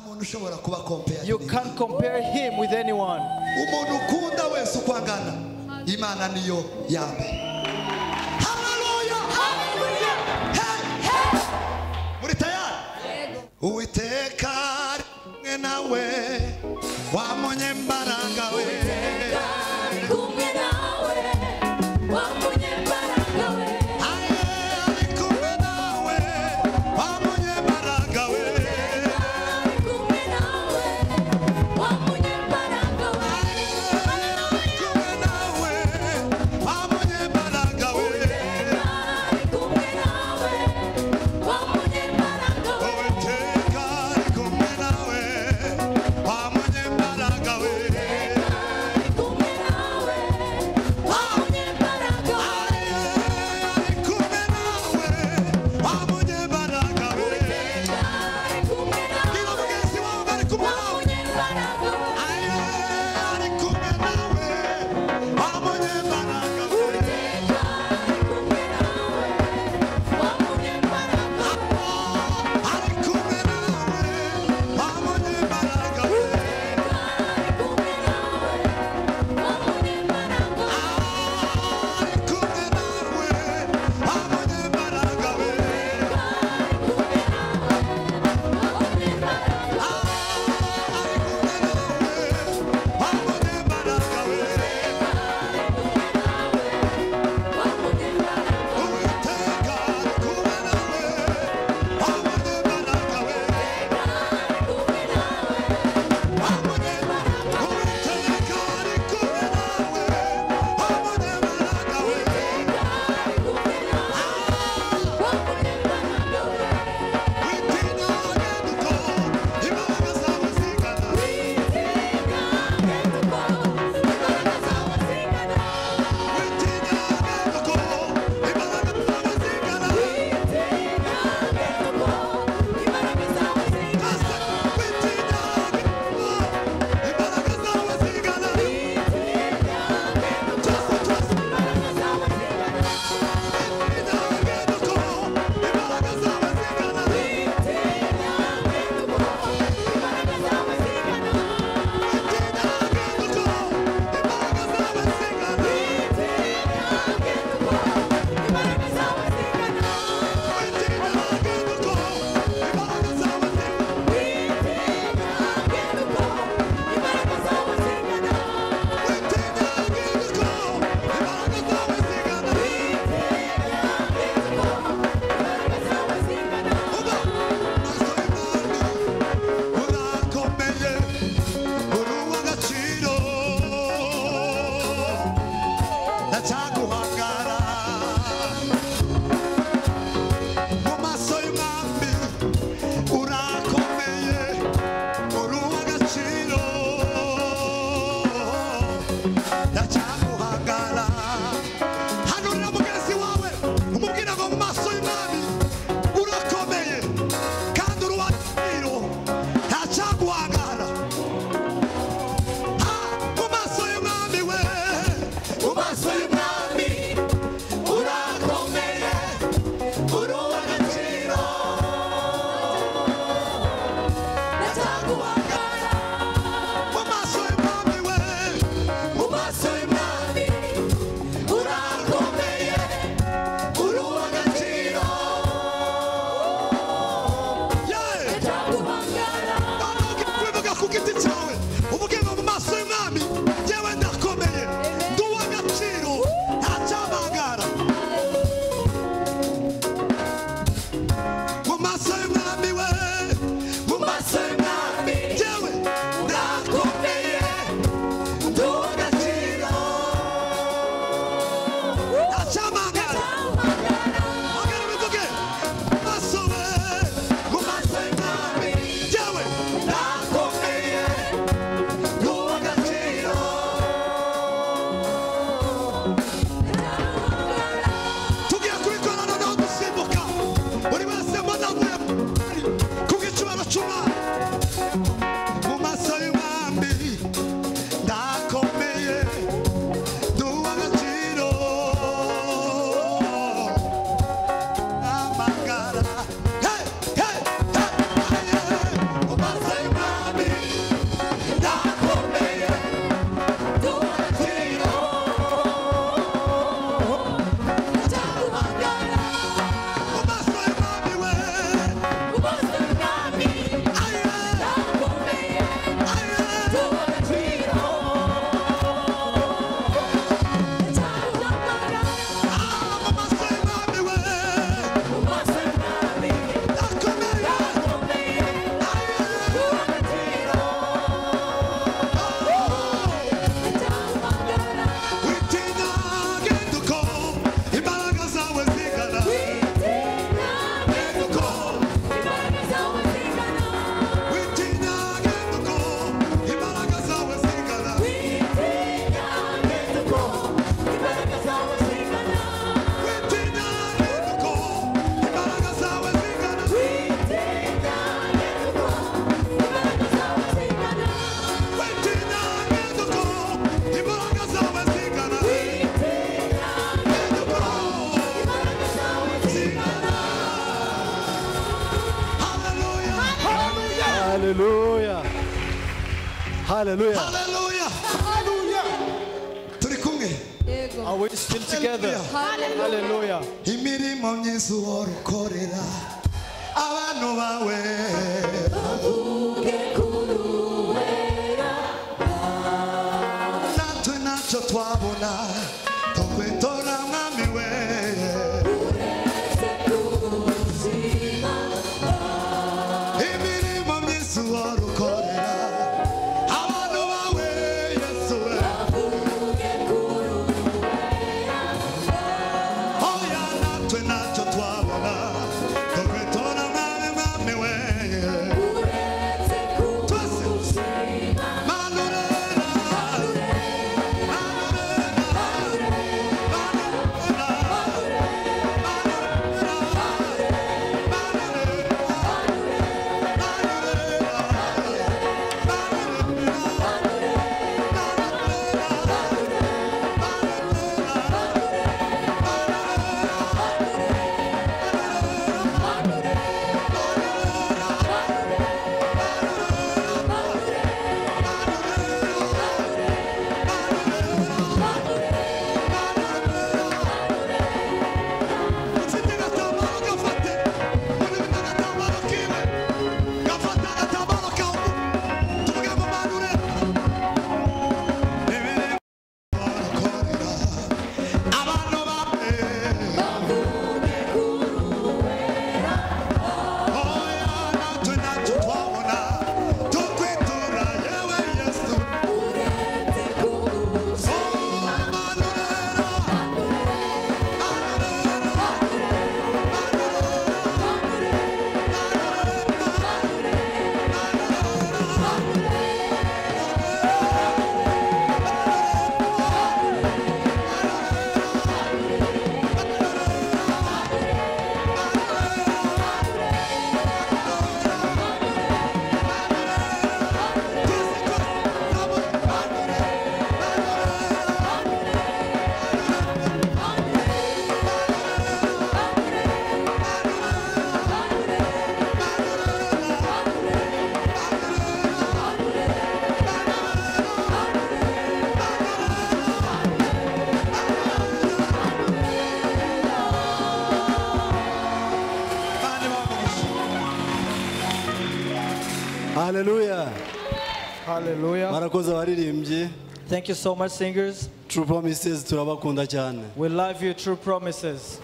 muntu ushobora kuba compare. You can't compare him with anyone. Umuntu ukunda wese ukwangana Imana niyo yambe. Hallelujah, hallelujah. Hey, hey. Muri tayari? Uwiteka ari nawe wamonye mbaraga we. Kumwe nawe wamonye mbaraga we. Come Hallelujah. Hallelujah. haleluya turi kumwe Yego. Are we still together? Hallelujah. Hallelujah. imirimo myiza uhora ukorera abantu bawe Bavuge kuruwera. natwe ntacyo twabona tukwitora mwami we Uretse kubuzima. imirimo myiza uhora ukorera abantu bawe yesu we Bavuge kuruwera. oya natwe ntacyo twabona tukwitora mwami we Uretse kubuzima. manurera Hallelujah. Hallelujah. Marakoze abaririmbyi. Thank you so much, singers. True Promises turabakunda cyane. We love you, True Promises.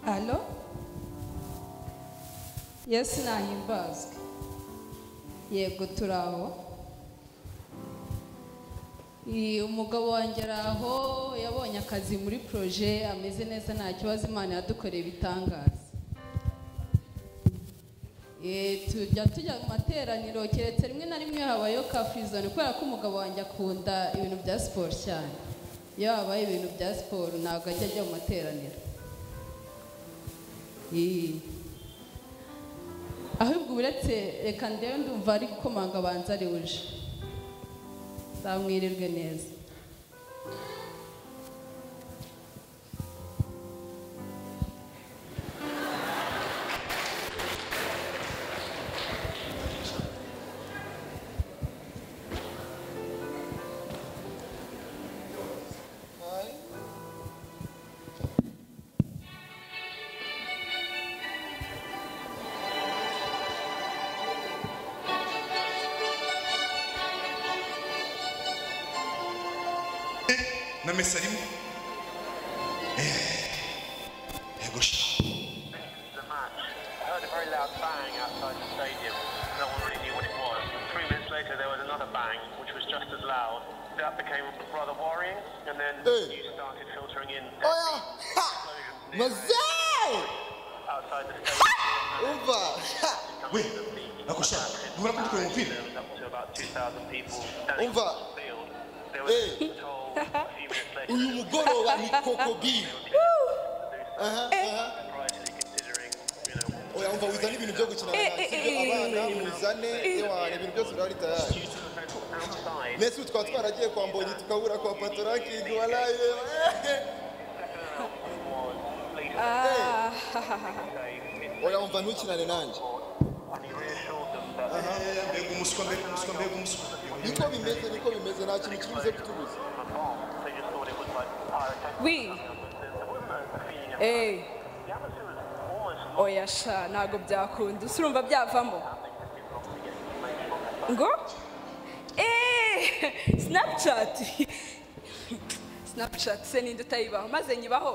Alo? Yesu nahimbazwe. Yego turaho. Umugabo wanjye araho yabonye akazi muri proje ameze neza nta kibazo Imana yadukoreye ibitangaza. Tujya mu materaniro keretse rimwe na rimwe habayo ka free zone kubera ko umugabo wanjye akunda ibintu bya siporo cyane. Iyo habaye ibintu bya siporo ntabwo ajya mu materaniro. Ahubwo uretse reka ndewe ndumva ari gukomanga abanza ari uje zamwirirwe neza. na mesarimo egosha. The match. I heard a very loud bang outside the stadium. No one really knew what it was. 3 minutes later, there was another bang, which was just as loud. That became rather worrying, and then news started filtering in. Mazee! Outside the stadium. umva we nakushaka ntubura ko dukora umupira Up to about 2,000 people standing umva on the field. They were told a few minutes later uyu mugoroba ni kokobi practically considering, oya umva wizane ibintu byo gukina sibyo abana muzane yewana ibintu byose birari tayari outside. Nese twaba twaragiye kwa Mbonyi tukabura kwa Patoranking walaye oya umva ntukinane nanjye mbega umuswa mbega umuswa niko bimeze nta kintu kiribuze kutubuza They just thought it was like pyrotechnics. wi There wasn't a feeling of eh the atmosphere was almost oya sha ntago byakunda urumva byavamo ngo snapchat snapchat se ninde utayibaho maze nyibaho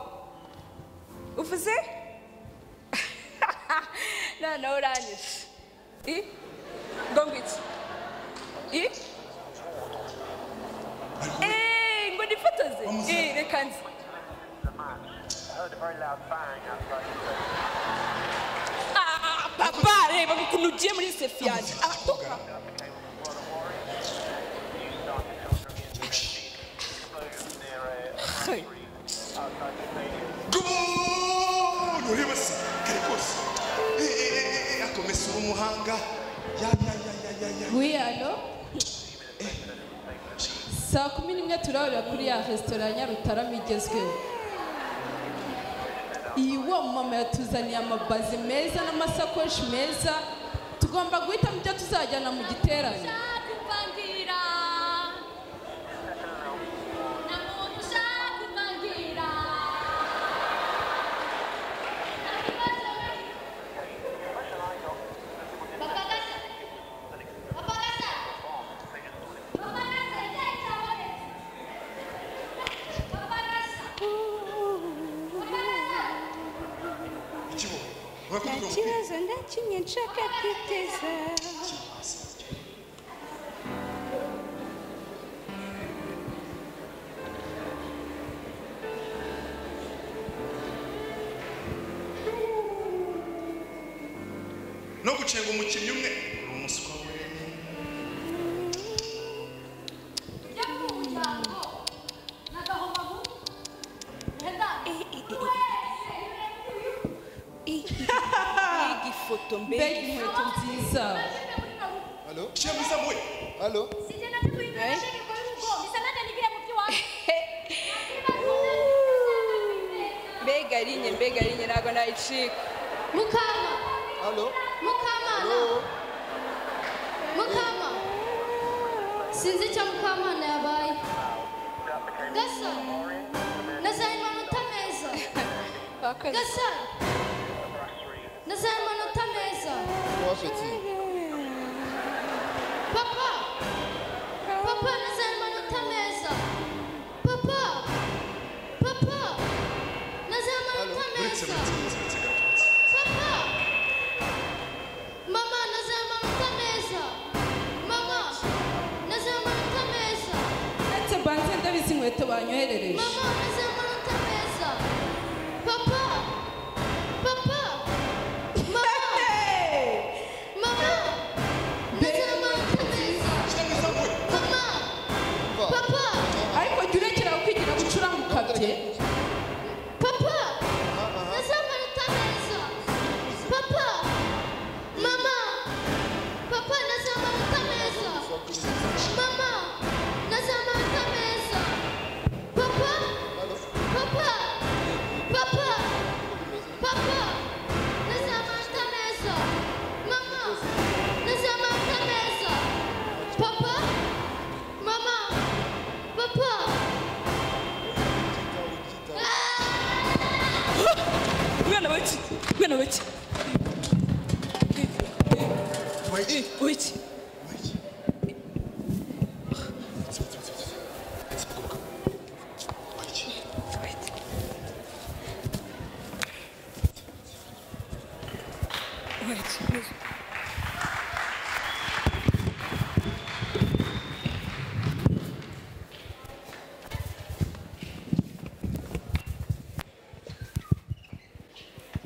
uvuze noneho uranyishe ngo ngwiki ngo nifotoze reka nzi I heard a very loud bang outside the stadium. papa reba ukuntu ugiye muri sefi yanjye Became rather worrying. You started filtering in the explosions near a factory outside the stadium. ureba se kare kose akomeza umuhanga Oui, allô? Saa 11 turahurira kuri ya resitora ya Nyarutarama igezweho. Iyi wo mama yatuzaniye amabazi meza n'amasakoshi meza. Tugomba guhitamo ibyo tuzajyana mu giterane. kibazo nda kimwe nshaka kwiteza no gucenga umukinnyi umwe uri umuswa we ifoto Mbega inkweto nziza. Allo? shyira mwiza muwe Allo? mbega rinye ntabwo nayicika Mukama, Allo? Mukamana. Mukama. Sinzi icyo Mukamana yabaye. Gasa. Nazaye amanota meza. Gasa. Nazaye amanota meza. Wa petit. Papa. Papa, nazaye amanota meza. Papa. Papa. Nazaye amanota uretse meza. uretse gato Papa. Mama, nazaye amanota meza. Mama. Nazaye amanota meza. Ese banze ndabizi inkweto banyoherereje. Mama, nazaye amanota meza. Papa. Papa. Mama. Mama. Nazaye amanota meza. shyira mwiza muwe Mama. Papa. Ariko jya urekera kwigira gucuramuka bye. Papa. Nazaye amanota meza. Papa. Mama. Papa, nazaye amanota meza. Mama. Nazaye amanota meza. Papa. Papa. Papa. Papa. Nazaye amanota meza. Mama. Nazaye amanota meza. Papa. Mama. Papa. umwana wiki wiki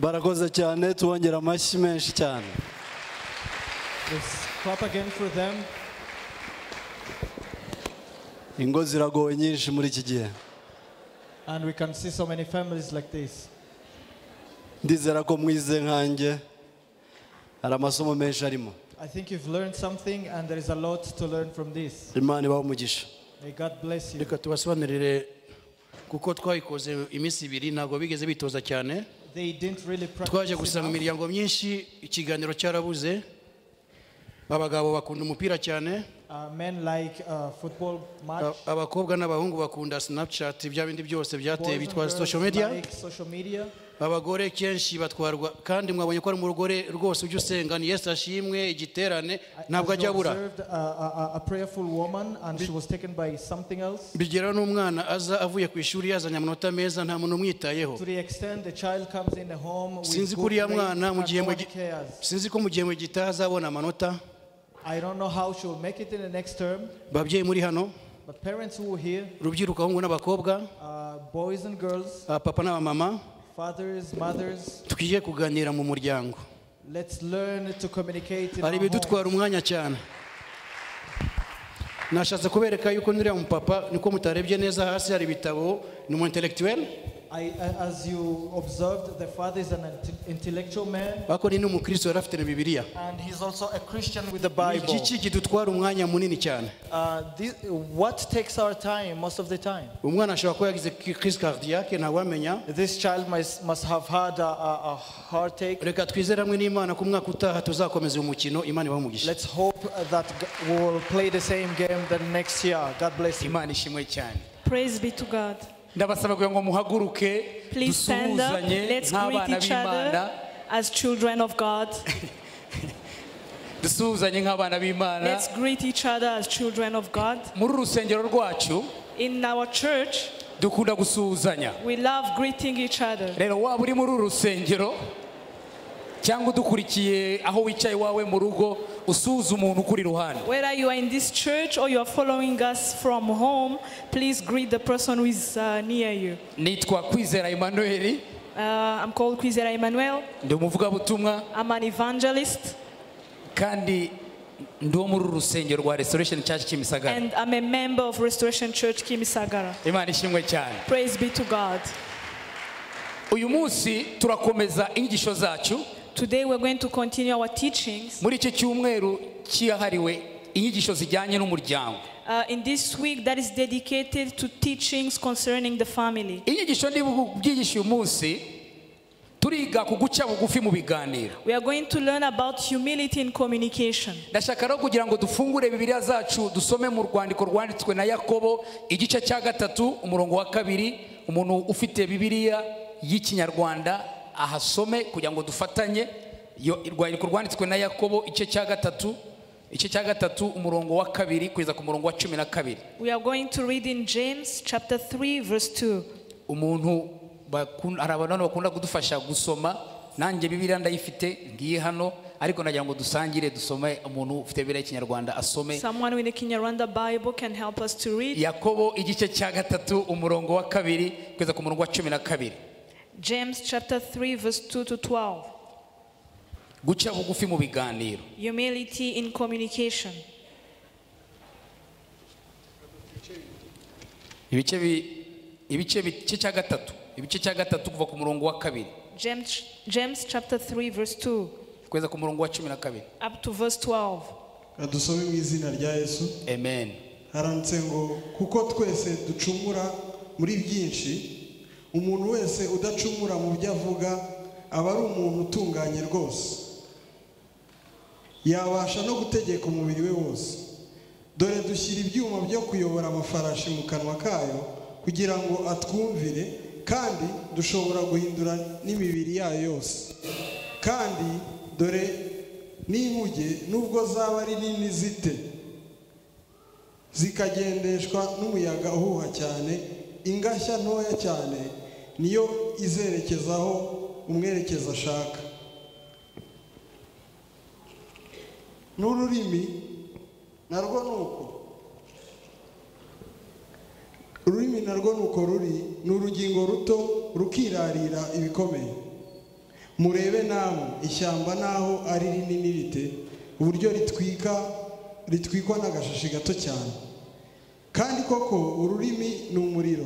barakoze cyane tubongera amashyi menshi cyane. Let's clap again for them. Ingo ziragoye nyinshi muri iki gihe. And we can see so many families like this. Ndizera ko mwize nkanjye hari amasomo menshi arimo. I think you've learned something and there is a lot to learn from this. Imana ibahe umugisha. May God bless you. Reka tubasobanurire kuko twayikoze iminsi ibiri ntabwo bigeze bitoza cyane. They didn't really practice. Twaje gusanga imiryango myinshi ikiganiro cyarabuze. Abagabo bakunda umupira cyane. Men like football match. Abakobwa n'abahungu bakunda Snapchat bya bindi byose byateye bitwa social media. Abagore kenshi batwarwa kandi mwabonye ko ari mu rugore rwose ujye usenga ni Yesu ashimwe igiterane ntabwo ajya abura. A prayerful woman and she was taken by something else. Bigera n'umwana aza avuye ku ishuri yazanye amanota meza nta muntu umwitayeho. To the extent the child comes in the home with sinzi kuri ya mwana mu gihe sinzi ko mu gihe gitaha azabona amanota. I don't know how she will make it in the next term. Babyeyi muri hano. But parents who are here. Rubyiruko ahungu n'abakobwa. Boys and girls. Papa na mama. Fathers, mothers. Tukiye kuganira mu muryango. Let's learn to communicate in our homes. Ari bidutwara umwanya cyane. Nashatse kubereka yuko ndiriya mu papa niko mutarebye neza hasi hari bitabo ni mu intellectuel. As you observed, the father is an intellectual man. Bakoni ni umukristo yarafite na Bibiliya. And he's also a Christian with the Bible. Iki kidutwara umwanya munini cyane. What takes our time most of the time? Umwana ashobora kuba yagize crise cardiaque ntawamenya. This child must have had a heart attack. Reka twizere hamwe n'Imana ko umwaka utaha tuzakomeza umukino Imana ibahe umugisha. Let's hope that we will play the same game the next year. God bless you. Imana ishimwe cyane. Praise be to God. Ndabasaba kugira ngo muhaguruke dusuhuzanye nk'abana b'Imana as children of God. Dusuhuzanye nk'abana b'Imana. Let's greet each other as children of God. Muri rusengero rwacu in our church dukunda gusuhuzanya. We love greeting each other. Rero waba uri muri rusengero cyangwa dukurikiye aho wicaye wawe mu rugo usuhuza umuntu kuri ruhande. Whether you are in this church or you are following us from home, please greet the person who is near you. Nitwa Kwizera Emmanuel. I'm called Kwizera Emmanuel. Ndi umuvugabutumwa. I'm an evangelist. Kandi ndi wo muri rusengero rwa Restoration Church Kimisagara. And I'm a member of Restoration Church Kimisagara. Imana ishimwe cyane. Praise be to God. Uyu munsi turakomeza inyigisho zacu. Today we're going to continue our teachings. Muri iki cyumweru cyahariwe inyigisho zijyanye n'umuryango. In this week that is dedicated to teachings concerning the family. Inyigisho ndibyigisha uyu munsi turiga kuguca bugufi mu biganiro. We are going to learn about humility in communication. Ndashaka rero kugira ngo dufungure Bibiliya zacu dusome mu rwandiko rwanditswe na Yakobo igice cya 3 umurongo wa 2. Umuntu ufite Bibiliya y'Ikinyarwanda ahasome kugira ngo dufatanye irwandiko rwanditswe na Yakobo igice cya 3 umurongo wa 2 kugeza ku murongo wa 12. We are going to read in James chapter 3 verse 2. Umuntu arabana bakunda kudufasha gusoma nanjye Bibiliya ndayifite ngiye hano ariko nagira ngo dusangire dusome umuntu ufite Bibiliya y'Ikinyarwanda asome. Someone with a Kinyarwanda Bible can help us to read. Yakobo igice cya 3 umurongo wa 2 kugeza ku murongo wa 12. James chapter 3 verse 2 to 12. Guca bugufi mu biganiro. Humility in communication. Ibice cya 3 kuva ku murongo wa 2. James chapter 3 verse 2 kugeza ku murongo wa 12. up to verse 12. Adusome mu izina rya Yesu. Amen. Haranditse ngo kuko twese ducumura muri byinshi, umuntu wese udacumura mu byo avuga aba ari umuntu utunganye rwose, yabasha no gutegeka umubiri we wose. Dore dushyira ibyuma byo kuyobora amafarashi mu kanwa kayo kugira ngo atwumvire, kandi dushobora guhindura n'imibiri yayo yose. Kandi dore n'inkuge nubwo zaba ari nini zite zikagendeshwa n'umuyaga uhuha cyane, ingashya ntoya cyane niyo izerekezaho umwerekeza ashaka. N'ururimi narwo nuko ururimi narwo nuko ruri n'urugingo ruto rukirarira ibikomeye. murebe namwe ishyamba naho ari rinini rite uburyo ritwikwa n'agashashi gato cyane. Kandi koko ururimi ni umuriro,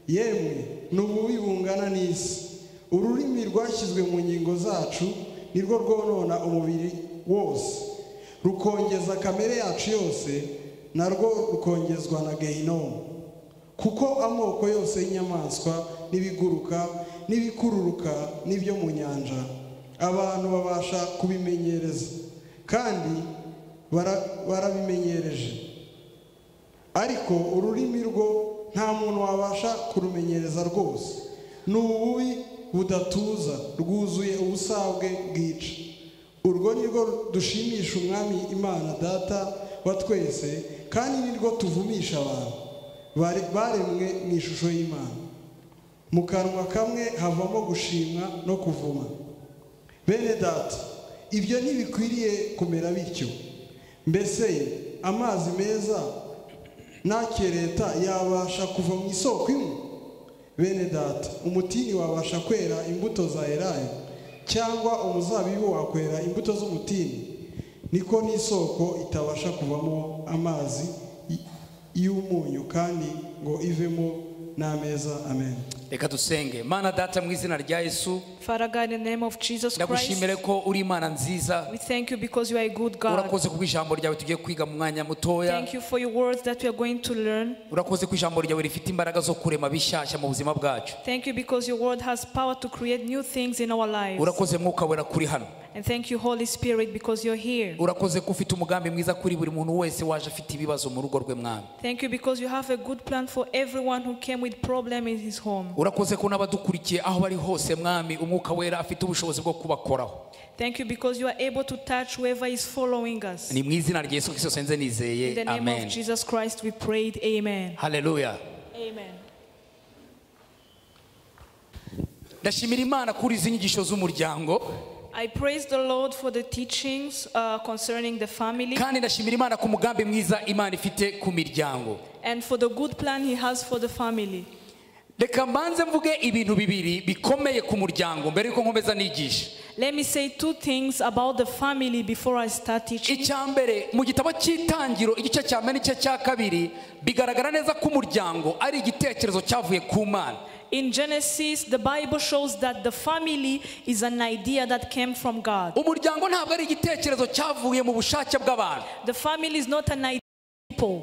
yemwe ni ububi bungana n'isi. Ururimi rwashyizwe mu ngingo zacu nirwo rwonona umubiri wose, rukongeza kamere yacu yose, narwo rukongezwa na Gehinomu. Kuko amoko yose y'inyamaswa n'ibiguruka n'ibikururuka n'ibyo mu nyanja abantu babasha kubimenyereza kandi barabimenyereje, ariko ururimi rwo nta muntu wabasha kurumenyereza rwose. Ni ububi budatuza rwuzuye ubusabwe bwica. Urwo ni rwo dushimisha umwami Imana Data wa twese, kandi ni rwo tuvumisha abantu baremwe mu ishusho y'Imana. Mu kanwa kamwe havamo gushimwa no kuvuma. Bene data, ibyo ntibikwiriye kumera bityo. Mbese amazi meza n'akereta yabasha kuva mu isoko imwe? Bene data, umutini wabasha kwera imbuto za elayo, cyangwa umuzabibu wakwera imbuto z'umutini? Niko n'isoko itabasha kuvamo amazi y'umunyu kandi ngo ivemo n'ameza. Amen. Reka dusenge. Mana Data, mu izina rya Yesu, Father God, in the name of Jesus Christ, ndagushimire ko uri Imana nziza. we thank you because you are a good God. Urakoze ku ijambo ryawe tugiye kwiga mu mwanya mutoya. Thank you for your words that we are going to learn. Urakoze ku ijambo ryawe rifite imbaraga zo kurema bishyashya mu buzima bwacu. Thank you because your word has power to create new things in our lives. Urakoze Mwuka Wera kuri hano. And thank you, Holy Spirit, because you're here. Urakoze ko ufite umugambi mwiza kuri buri muntu wese waje afite ibibazo mu rugo rwe Mwami. Thank you because you have a good plan for everyone who came with problem in his home. Urakoze ko n'abadukurikiye aho bari hose Mwami, Umwuka Wera afite ubushobozi bwo kubakoraho. Thank you because you are able to touch whoever is following us. Ni mu izina rya Yesu Kristo senze nizeye. In the name Amen. of Jesus Christ we prayed. Amen. Hallelujah. Amen. Ndashimira Imana kuri izi nyigisho z'umuryango. I praise the Lord for the teachings concerning the family. Kandi ndashimira Imana ku mugambi mwiza Imana ifite ku miryango. And for the good plan he has for the family. Reka mbanze mvuge ibintu bibiri bikomeye ku muryango mbere yuko nkomeza nigisha. Let me say two things about the family before I start teaching. Icyambere mu gitabo cy'itangiro igice cya mbere n'igice cya kabiri bigaragara neza ko umuryango ari igitekerezo cyavuye ku Mana. In Genesis, the Bible shows that the family is an idea that came from God. Umuryango ntabwo ari igitekerezo cyavuye mu bushake bw'abantu. The family is not an idea.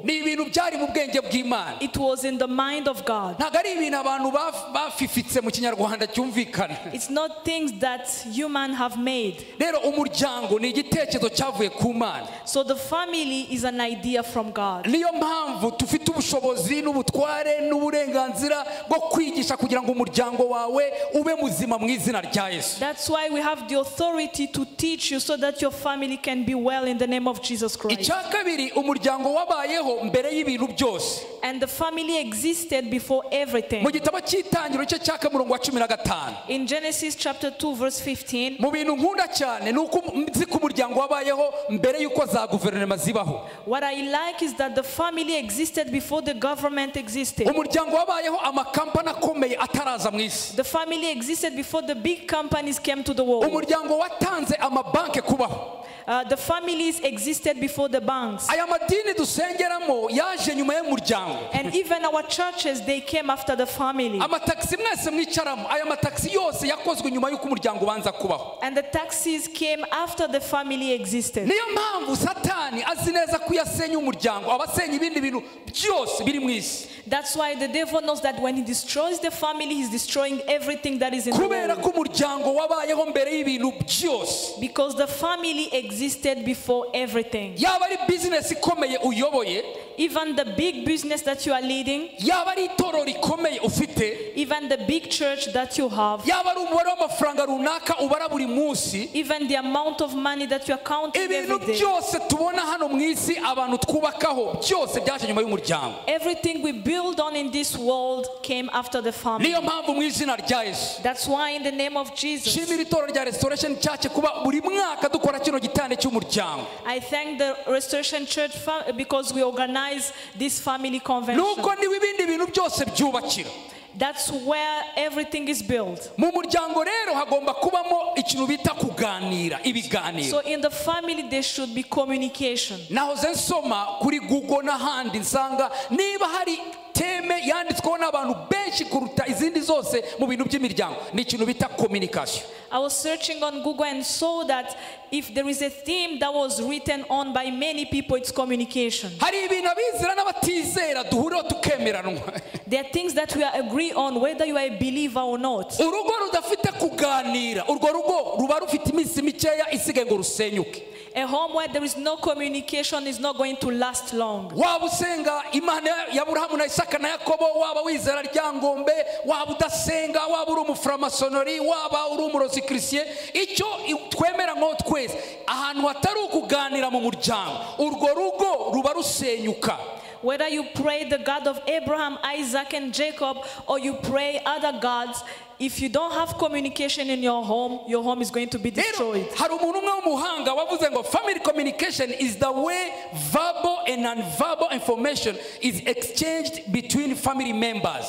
Ni ibintu byari mu bwenge bw'Imana. It was in the mind of God. Ntabwo ari ibintu abantu bafifitse mu kinyarwanda cyumvikana. It's not things that human have made. Rero umuryango ni igitekerezo cyavuye ku Mana. So the family is an idea from God. Niyo mpamvu tufite ubushobozi n'ubutware n'uburenganzira bwo kwigisha kugira ngo umuryango wawe ube muzima mu izina rya Yesu. That's why we have the authority to teach you so that your family can be well in the name of Jesus Christ. Icya kabiri, umuryango wabayeho mbere y'ibintu byose. And the family existed before everything. Mu gitabo cy'itangiro cyo cyaka murongo wa 15. In Genesis chapter 2 verse 15. Mu bintu nkunda cyane nuko nzi ko umuryango wabayeho mbere yuko za guverinoma zibaho. What I like is that the family existed before the government existed. Umuryango wabayeho amakampani akomeye ataraza mu isi. The family existed before the big companies came to the world. Umuryango watanze amabanki kubaho. The families existed before the banks. Aya madini dusengeramo yaje nyuma y'umuryango. And even our churches, they came after the family. Amataxi mwese mwicaramo, aya mataxi yose yakozwe nyuma y'uko umuryango banza kubaho. And the taxis came after the family existed. Niyo mpamvu Satani azi neza kuyasenya umuryango, abasenya ibindi bintu byose biri mu isi. That's why the devil knows that when he destroys the family, he's destroying everything that is in the kubera world. ko umuryango wabayeho mbere y'ibintu byose. Because the family existed before everything. Yaba ari business ikomeye uyoboye, even the big business that you are leading, yaba ari itorero rikomeye ufite, even the big church that you have, yaba ari umubare w'amafaranga runaka ubara buri munsi, even the amount of money that you are counting ibintu every day, byose tubona hano mu isi abantu twubakaho byose byaje nyuma y'umuryango. everything we build on in this world came after the family. Niyo mpamvu mu izina rya Yesu, That's why in the name of Jesus, shimira itorero rya Restoration Church kuba buri mwaka dukora kino gitande cy'umuryango. I thank the Restoration Church because we organize this family convention. Nuko niwe ibindi bintu byose byubakira. That's where everything is built. Mu muryango rero hagomba kubamo ikintu bita kuganira, ibiganiro. So in the family there should be communication. Nahoze nsoma kuri Google n'ahandi nsanga niba hari teme yanditsweho n'abantu benshi kuruta izindi zose mu bintu by'imiryango ni ikintu bita communication. I was searching on Google and saw that if there is a theme that was written on by many people, it's communication. Hari ibintu abizera n'abatizera duhuriyeho tukemeranwa. There are things that we agree on whether you are a believer or not. Urugo rudafite kuganira, urwo rugo ruba rufite iminsi mikeya isigaye ngo rusenyuke. A home where there is no communication is not going to last long. Waba usenga Imana ya Aburahamu na Isaka na Yakobo, waba wizera Ryangombe, waba udasenga, waba uri umuframasonori, waba uri umurozi Christian, icyo twemera ngo twese ahantu hatari ukuganira mu muryango, urwo rugo ruba rusenyuka. Whether you pray the God of Abraham, Isaac and Jacob, or you pray other gods, if you don't have communication in your home is going to be destroyed. Hari umuntu umwe w'umuhanga wavuze ngo family communication is the way verbal and non-verbal information is exchanged between family members.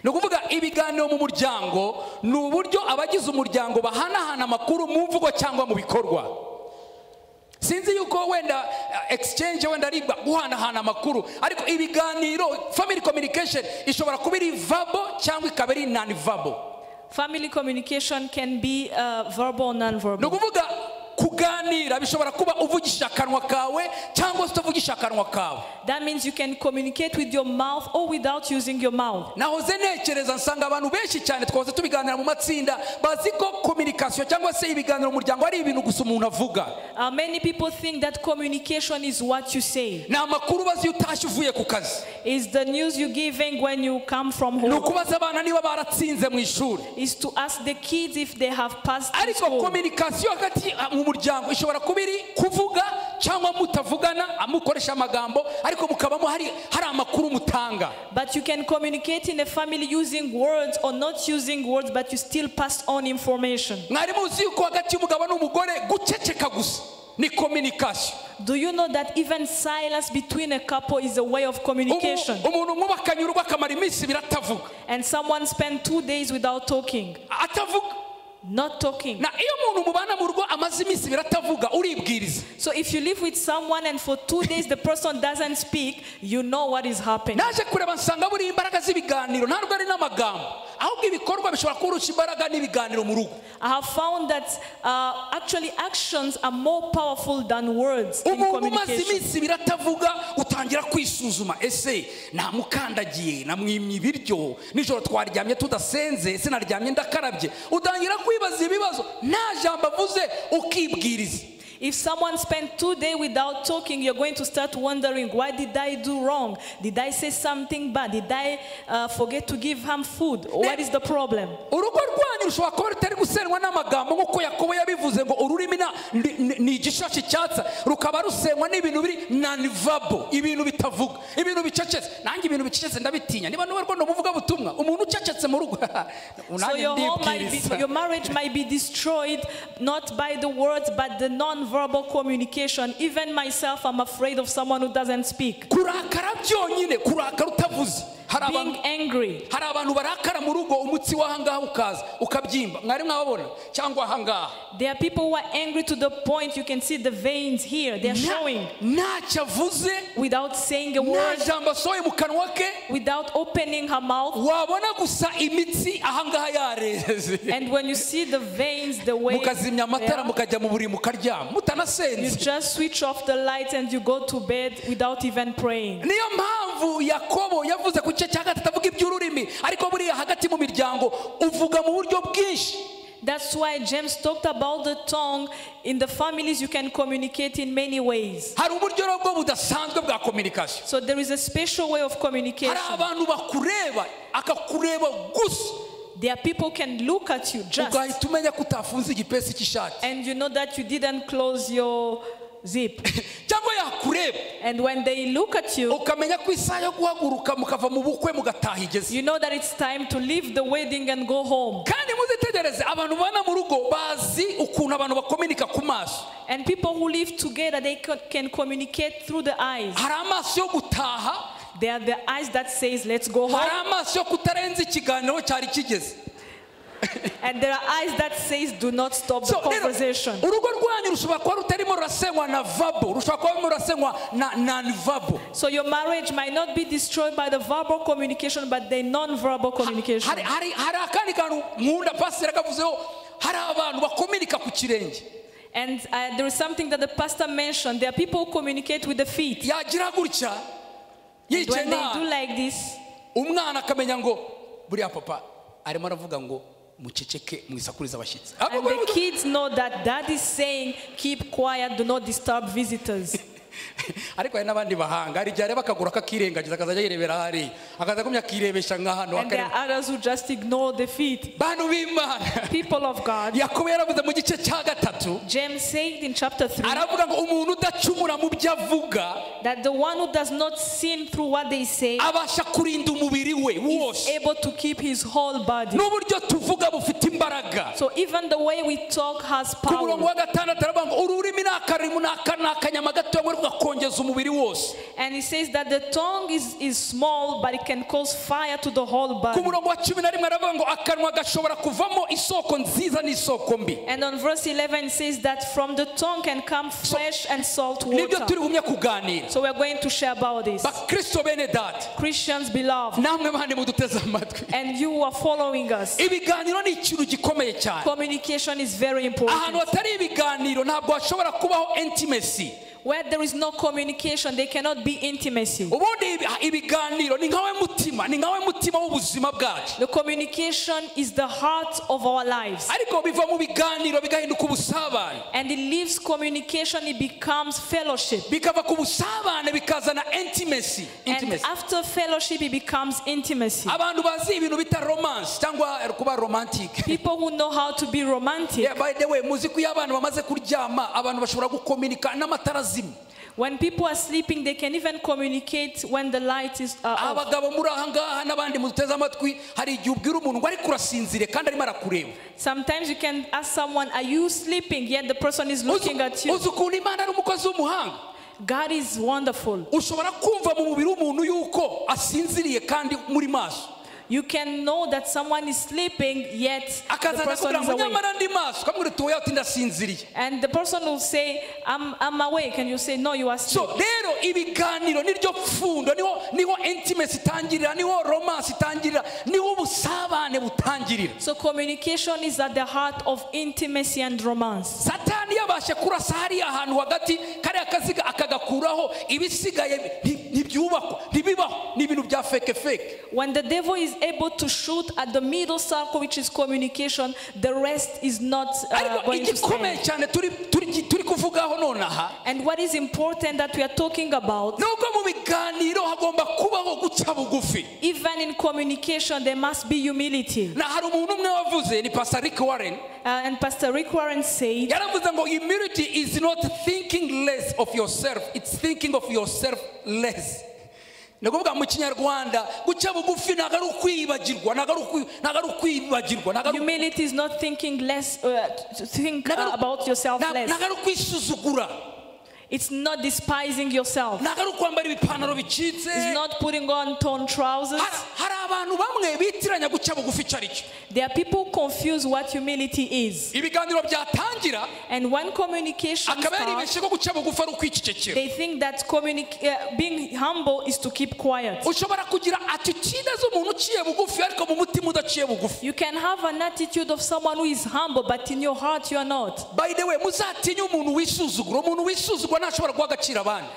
No kuvuga ibiganiro mu muryango ni uburyo abagize umuryango bahanahana amakuru mu mvugo cyangwa mu bikorwa. Sinzi yuko wenda exchange wenda ari guhanahana amakuru, ariko ibiganiro family communication ishobora kuba iri verbal cyangwa ikaba ari non-verbal. Family communication can be verbal or non-verbal. No kuvuga kuganira bishobora kuba uvugisha akanwa kawe cyangwa utavugisha akanwa kawe. That means you can communicate with your mouth or without using your mouth. Nahoze nekereza nsanga abantu benshi cyane twaze tubiganira mu matsinda bazi ko communication cyangwa se ibiganiro mu muryango ari ibintu gusa umuntu avuga. Many people think that communication is what you say. Na amakuru bazi utashye uvuye ku kazi. Is the news you giving when you come from home. Nukubaza abana niba baratsinze mu ishuri. Is to ask the kids if they have passed in ariko school. communication hagati mu muryango ishobora kuba iri kuvuga cyangwa mutavugana amukoresha amagambo ariko mukabamo hari amakuru mutanga. But you can communicate in a family using words or not using words, but you still pass on information. Mwari muzi yuko hagati y'umugabo n'umugore guceceka gusa ni communication. Do you know that even silence between a couple is a way of communication? Umuntu mwubakanye urugo akamara iminsi biratavuga. And someone spent 2 days without talking. Atavuga. Not talking. Na iyo umuntu mubana mu rugo amaze iminsi biratavuga uribwiriza. So if you live with someone and for 2 days the person doesn't speak, you know what is happening. Naje kureba nsanga buri imbaraga z'ibiganiro ntabwo ari n'amagambo, ahubwo ibikorwa bishobora kurusha imbaraga n'ibiganiro mu rugo. I have found that actually actions are more powerful than words in communication. Umaze iminsi biratavuga utangira kwisuzuma, ese namukandagiye namwimye ibiryo nijoro twaryamye tudasenze sinaryamye ndakarabye, utangira kwibaza ibibazo nta jambo avuze ukibwiriza. If someone spent 2 days without talking, you're going to start wondering, why did I do wrong? Did I say something bad? Did I forget to give him food? What is the problem? Urugo rwanyu rushobora kuba rutari gusenwa n'amagambo nk'uko Yakobo yabivuze ngo ururimi ni igishashi cyatsa, rukaba rusenwa n'ibintu biri non-verbal, ibintu bitavuga, ibintu bicecetse. Nanjye ibintu bicecetse ndabitinya. Niba n'uwe rwanda muvuga butumwa umuntu ucecetse mu rugo. So your marriage might be destroyed not by the words but the non-verbal communication. Even myself, I'm afraid of someone who doesn't speak. Kurakara byonyine, kurakara utavuze. Being angry. Hari abantu barakara mu rugo umutsi wahangaha ukaza ukabyimba. Mwari mwabona cyangwa ahangaha. There are people who are angry to the point you can see the veins here. They are showing. Ntacyo avuze without saying a word. Nta jambo asohoye mu kanwa ke. Without opening her mouth. Wabona gusa imitsi ahangaha yareze. And when you see the veins, the way mukazimya amatara mukajya mu buri mukaryama mutanasenze. You just switch off the lights and you go to bed without even praying. Niyo mpamvu Yakobo yavuze ku cyo cyangwa tutavuga iby'ururimi ariko buriya hagati mu miryango uvuga mu buryo bwinshi. That's why James talked about the tongue. In the families you can communicate in many ways. Hari uburyo bwo budasanzwe bwa communication. So there is a special way of communication. Hari abantu bakureba akakureba gusa. There are people can look at you just. Ugahita umenya ko utafunze igipesi cy'ishati. And you know that you didn't close your zip. Cyangwa yakureba. And when they look at you, ukamenya ko isaha yo guhaguruka mukava mu bukwe mugataha igeze. You know that it's time to leave the wedding and go home. Kandi muzitegereze abantu bana mu rugo bazi ukuntu abantu bakomunika ku maso. And people who live together, they can communicate through the eyes. Hari amaso yo gutaha They are the eyes that says, let's go hari home. amaso yo kutarenza ikiganiro cyari kigeze. And there are eyes that says, do not stop the So, rero, conversation. urugo rwanyu rushobora kuba rutarimo rurasenywa na verbal, rushobora kuba rurimo rurasenywa na non-verbal. So your marriage might not be destroyed by the verbal communication, but the non-verbal communication. hari akandi kantu nkunda pastor akavuzeho, hari abantu bakomunika ku kirenge. And there is something that the pastor mentioned. There are people who communicate with the feet. Yagira gutya And when they do yicaye like this, umwana akamenya ngo buriya papa arimo aravuga ngo muceceke mwisakuriza abashyitsi. and the kids know that dad is saying, keep quiet, do not disturb visitors. ariko hari n'abandi bahanga hari igihe areba akaguru akakirengagiza akazajya yirebera hari akaza kumya akirebesha nka hano And there are others who just ignore the feet. bantu b'Imana. People of God. Yakobo yaravuze mu gice cya gatatu James said in chapter 3 aravuga ngo umuntu udacumura mu byo avuga that the one who does not sin through what they say abasha kurinda umubiri we is wose. able to keep his whole body. n'uburyo tuvuga bufite imbaraga. So even the way we talk has ku murongo power. wa gatandatu aravuga ngo ururimi ni akanyama gato ngo rugakongeza umubiri wose. And he says that the tongue is small, but it can cause fire to the whole ku body. murongo wa 11 aravuga ngo akanwa gashobora kuvamo isoko nziza n'isoko mbi. And on verse 11 says that from the tongue can come fresh and salt nibyo turi water. bumye kuganira. So we're going to share about this. bakristo bene data Christians beloved, namwe bane muduteze amatwi. and you who are following us, ibiganiro ni ikintu gikomeye cyane. communication is very ahantu important. hatari ibiganiro ntabwo hashobora kubaho intimacy. Where there is no communication, there cannot be intimacy. ubundi ibiganiro ni nkawe mutima w'ubuzima bwacu. The communication is the heart of our lives. ariko biva mu biganiro bigahinduka ubusabane. And it leaves communication, it becomes fellowship. bikava ku busabane bikazana intimacy. And after fellowship, it becomes intimacy. abantu bazi ibintu bita romance cyangwa kuba romantic. People who know how to be romantic, Yeah, by the way, muzi ko iyo abantu bamaze kuryama abantu bashobora gukomunika n'amatara azimye. when people are sleeping, they can even communicate when the light is off. abagabo muri aha ngaha n'abandi muduteze amatwi hari igihe ubwira umuntu ngo ariko urasinzire kandi arimo arakureba. Sometimes you can ask someone, are you sleeping? Yet the person is looking at you. uzi ukuntu Imana ari umukozi w'umuhanga. God is wonderful. ushobora kumva mu mubiri w'umuntu yuko asinziriye kandi muri maso. You can know that someone is sleeping, yet the akaza person akakubwira is ngo awake. nyamara ndi maso ukamubwira uti oya uti ndasinziriye. And the person will say, I'm awake. And you say, no, you are so asleep. rero ibiganiro niryo pfundo niho intimacy itangirira niho romance itangirira niho ubusabane butangirira. So communication is at the heart of intimacy and romance. satani yabashe kurasa hariya ahantu hagati kariya akaziga akagakuraho ibisigaye ntibyubakwa ntibibaho ni ibintu bya fake. When the devil is able to shoot at the middle circle, which is communication, the rest is not ariko going to igikomeye stand. cyane turi kuvugaho nonaha And what is important that we are talking about, nuko mu biganiro hagomba kubaho guca bugufi. even in communication, there must be humility. na hari umuntu umwe wavuze ni Pastor Rick Warren And Pastor Rick Warren said, yaravuze ngo humility is not thinking less of yourself, it's thinking of yourself less. ni ukuvuga mu kinyarwanda guca bugufi ntabwo ari ukwibagirwa humility is not thinking less, to think about yourself less. ntabwo ari ukwisuzugura. It's not despising yourself. ntabwo ari ukwambara ibipantaro bicitse. It's not putting on torn trousers. hari abantu bamwe bitiranya guca bugufi icyo ari cyo. There are people who confuse what humility is. ibiganiro byatangira And when communication akaba starts, yaribeshye ko guca bugufi ari ukwicecekera. they think that being humble is to keep quiet. ushobora kugira attitude z'umuntu uciye bugufi ariko mu mutima udaciye bugufi. You can have an attitude of someone who is humble, but in your heart you are not. by the way muzatinye umuntu wisuzugura ntashobora guha agaciro abandi.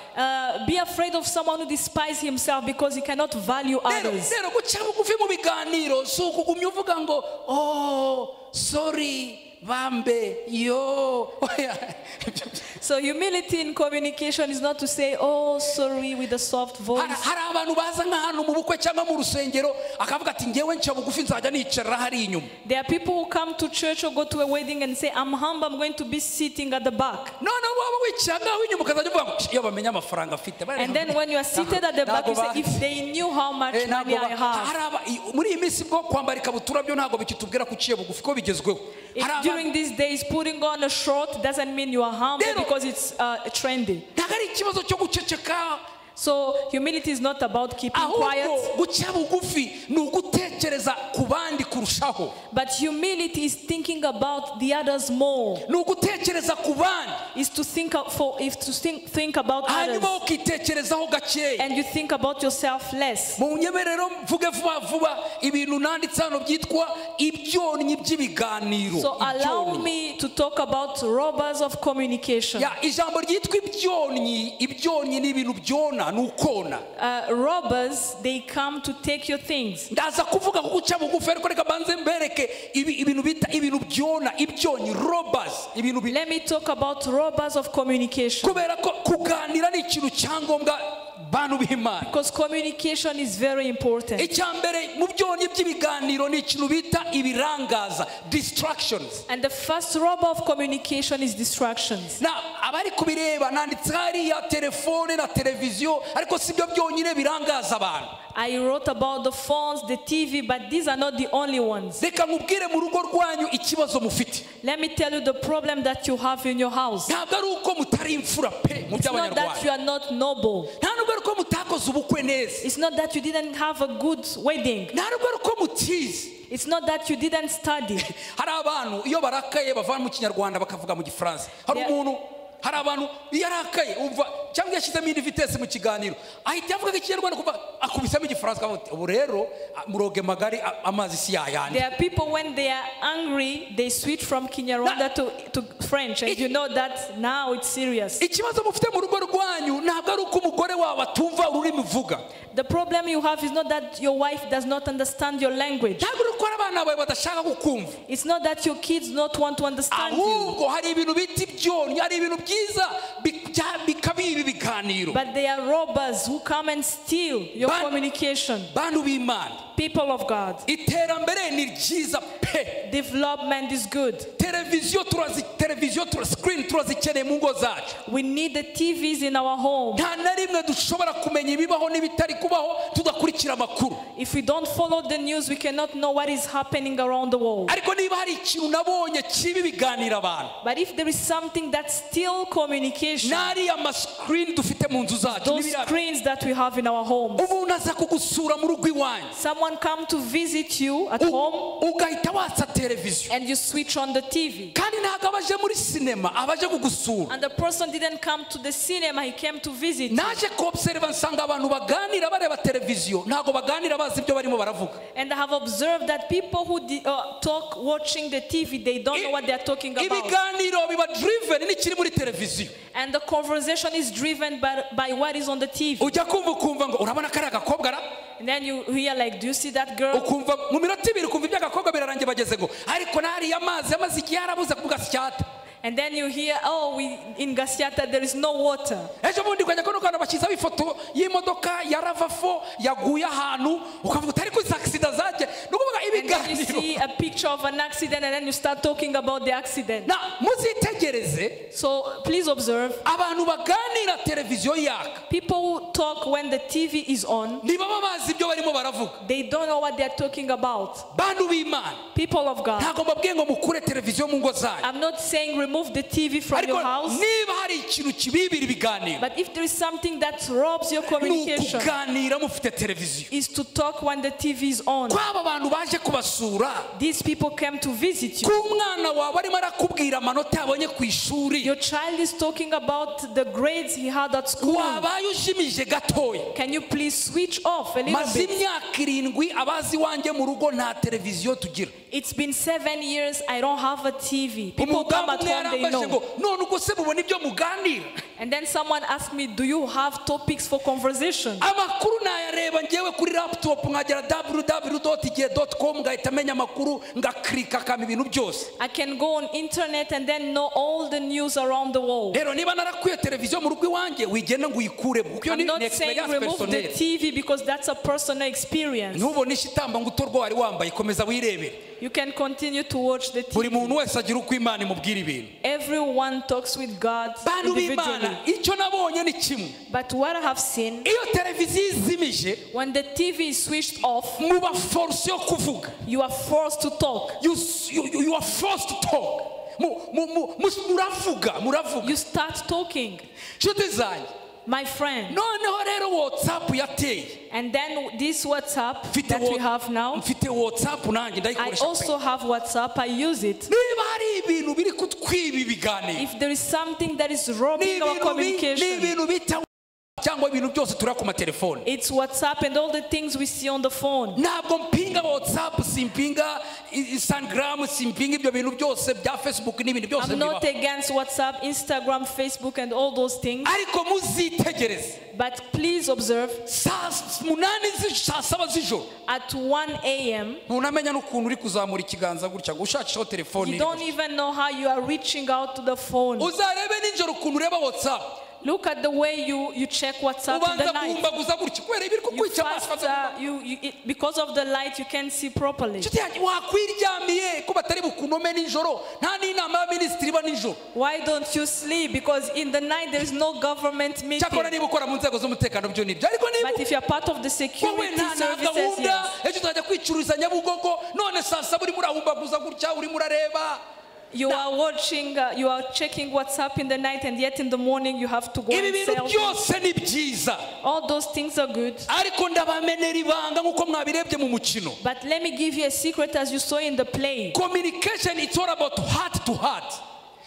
Be afraid of someone who despises himself, because he cannot value others. rero guca bugufi mu biganiro si ukugumya uvuga ngo oh sorry bambe yo. So humility in communication is not to say, oh, sorry, with a soft voice. hari abantu baza nk'ahantu mu bukwe cyangwa mu rusengero akavuga ati ngewe nca bugufi nzajya nicara hari inyuma. There are people who come to church or go to a wedding and say, I'm humble, I'm going to be sitting at the back. noneho waba wicaye ngaho inyuma ukazajya uvuga ngo iyo bamenye amafaranga afite. And then when you are seated at the back, you say, if they knew how much money I have. muri iyi minsi bwo kwambara ikabutura byo ntabwo bikitubwira ko uciye bugufi ko bigezweho. During these days, putting on a short doesn't mean you are humble, because it's trendy. ntabwo ari ikibazo cyo guceceka. So humility is not about keeping quiet, ahubwo guca bugufi ni ugutekereza ku bandi kurushaho, but humility is thinking about the others more. ni ugutekereza ku bandi Is to think think about others, hanyuma ukitekerezaho gakeya. and you think about yourself less. mu nyemerero mvuge vuba vuba ibintu nanditse hano byitwa ibyonnyi by'ibiganiro. So allow Ibyonnyi. me to talk about robbers of communication. Ya, ijambo ryitwa ibyonnyi ni ibintu byona, ni ukona. Robbers, they come to take your things. ndaza kuvuga ku guca bugufi ariko reka banze mbereke ibintu bita ibintu byona, ibyonnyi, robbers, ibintu Let me talk about robbers of communication. kubera ko kuganira ni ikintu cyangombwa bantu b'Imana. Because communication is very important. icya mbere mu byonnyi by'ibiganiro ni ikintu bita ibirangaza, distractions. And the first robber of communication is distractions. na abari kubireba nanditse hariya telefone na televiziyo, ariko si byo byonyine birangaza abantu. I wrote about the phones, the TV, but these are not the only ones. reka nkubwire mu rugo rwanyu ikibazo mufite. Let me tell you the problem that you have in your house. ntabwo ari uko mutari imfura pe mu It's not that you by'abanyarwanda, are not noble. nta nubwo ari uko mutakoze ubukwe neza, It's not that you didn't have a good wedding. nta nubwo ari uko mutize. It's not that you didn't study. hari abantu iyo barakaye bavana mu kinyarwanda bakavuga mu gifaransa. hari abantu iyo arakaye umva cyangwa yashyizemo indi vitesse mu kiganiro ahita avuga ikinyarwanda kuva akubisamo igifaransa akavuga ubu rero muroge magari amazi si yayandi. There are people when they are angry, they switch from Kinyarwanda to French, and you know that now it's serious. ikibazo mufite mu rugo rwanyu ntabwo ari uko umugore wawe atumva ururimi uvuga. The problem you have is not that your wife does not understand your language. ntabwo ari uko ari abana bawe badashaka kukumva, It's not that your kids not want to understand you, ahubwo hari ibintu bita ibyonnyi, hari ibintu byiza bikabiba ibiganiro. but they are robbers who come and steal your communication. bantu b'Imana, People of God, iterambere ni ryiza pe. development is good. televiziyo screen turazikeneye mu ngo zacu. We need the TVs in our home. nta na rimwe dushobora kumenya ibibaho n'ibitari kubaho tudakurikira amakuru. If we don't follow the news, we cannot know what is happening around the world. ariko niba hari ikintu nabonye kibi biganira abantu, But if there is something that steals communication, n'ariya screen dufite mu nzu zacu those n'ibiriya- screens that we have in our homes, umuntu aza kugusura mu rugo iwanyu someone come to visit you at home ugahita watsa televiziyo, and you switch on the TV. kandi ntabwo abaje muri sinema, abaje kugusura. And the person didn't come to the cinema, he came to visit you. naje kuobserva nsanga abantu baganira bareba televiziyo ntabwo baganira bazi ibyo barimo baravuga. And I have observed that people who talk watching the TV, they don't know what they are talking about. ibiganiro biba driven n'ikiri muri televiziyo. And the conversation is driven by what is on the TV. ujya kumva ukumva ngo urabona kari agakobwa ara, And then you hear like, do you see that girl? ukumva mu minota ibiri ukumva iby'agakobwa birarangiye bageze ngo ariko n'ariya amazi igihe yarabuze kuvuga sicyata. And then you hear, oh, in Gasyata there is no water. ejo bundi ukajya kubona ukantu bashyizeho ifoto y'imodoka ya ravafo yaguye ahantu ukavuga utari kuri agisida zaje ni ukuvuga And then you ibiganiro. see a picture of an accident, and then you start talking about the accident. na muzitegereze So please observe, abantu baganira televiziyo yaka people who talk when the TV is on, ntibaba bazi ibyo barimo baravuga. they don't know what they are talking about. bantu b'Imana, People of God, ntabwo mbabwiye ngo mukure televiziyo mu ngo zanyu, I'm not saying remove the TV from ariko your house, niba hari ikintu kibibira ibiganiro but if there is something that robs your ni communication, ukuganira mufite televiziyo. is to talk when the TV is on. kwaba abantu baje kubasura, These people came to visit you. ko umwana wawe arimo arakubwira amanota yabonye ku ishuri, Your child is talking about the grades he had at school. wabaye ujimije gatoya. Can you please switch off a little maze bit? imyaka 7 abazi iwanjye mu rugo nta televiziyo tugira. It's been 7 years, I don't have a TV. People come umudamu at umwe home, they yarambaje ngo know. none ubwo se mubona ibyo muganira. And then someone asked me, do you have topics for conversation? amakuru nayareba ngewe kuri laptop nkagera www.igihe.com ngahita menya amakuru ngakirika kama ibintu byose. I can go on internet and then know all the news around the world. rero niba narakuye televiziyo mu rugo iwanjye wigenda ngo uyikure kuko iyo I'm ni not saying experience remove the personnel. TV because that's a personal experience. ntubone ishitamba ngo utorwa wari wambaye komeza wirebere. You can continue to watch the buri TV. muntu wese agira uko Imana imubwira ibintu. Everyone talks with God bantu individually. b'Imana, icyo nabonye ni kimwe, But what I have seen, iyo televiziyo izimije when the TV is switched off, muba force yo kuvuga. you are forced to talk. You are forced to talk. muravuga You start talking. nshuti zanjye, My friend. noneho rero WhatsApp yateye. And then this WhatsApp Mfite that we have now, mfite WhatsApp nanjye I ndayikoresha. also have WhatsApp. I use it. Niba hari ibintu biri kutwiba ibiganiro. If there is something that is robbing our Ni communication, ibintu bita cyangwa ibintu byose turira ku matelefone. it's WhatsApp and all the things we see on the phone. Ntabwo mpinga WhatsApp, simpinga Instagram, simpinga ibyo bintu byose bya Facebook n'ibindi byose I'm not bibaho. against WhatsApp, Instagram, Facebook, and all those things. Ariko muzitegereze. But please observe, saa 7 z'ijoro at 1 a.m., ntunamenya n'ukuntu uri kuzamura ikiganza gutya ngo ushakishaho telefone. you don't even know how you are reaching out to the phone. Uzarebe nijoro ukuntu ureba WhatsApp. Look at the way you check WhatsApp in the Ubanza night. guhumbaguza gutya kubera ibiri You kukwica fast, amaso. because of the light, you can't see properly. Nshuti yanjye wakwiryamiye ko batari bukunome nijoro, nta n'inama y'abaminisitiri iba nijoro. Why don't you sleep? Because in the night there is no government meeting. Cyakora niba ukora mu nzego z'umutekano byo nibyo, ariko niba But if you are part of the wowe security nta services, gahunda yes. ejo uzajya kwicururiza Nyabugogo, none saa 7 urimo urahumbaguza gutya urimo urareba. You are watching, you are checking WhatsApp in the night, and yet in the morning you have to go Ibi and bintu sell. byose ni byiza, All those things are good. ariko ndabamenera ibanga nk'uko mwabirebye mu mukino. But let me give you a secret, as you saw in the play. Communication, it's all about heart to heart.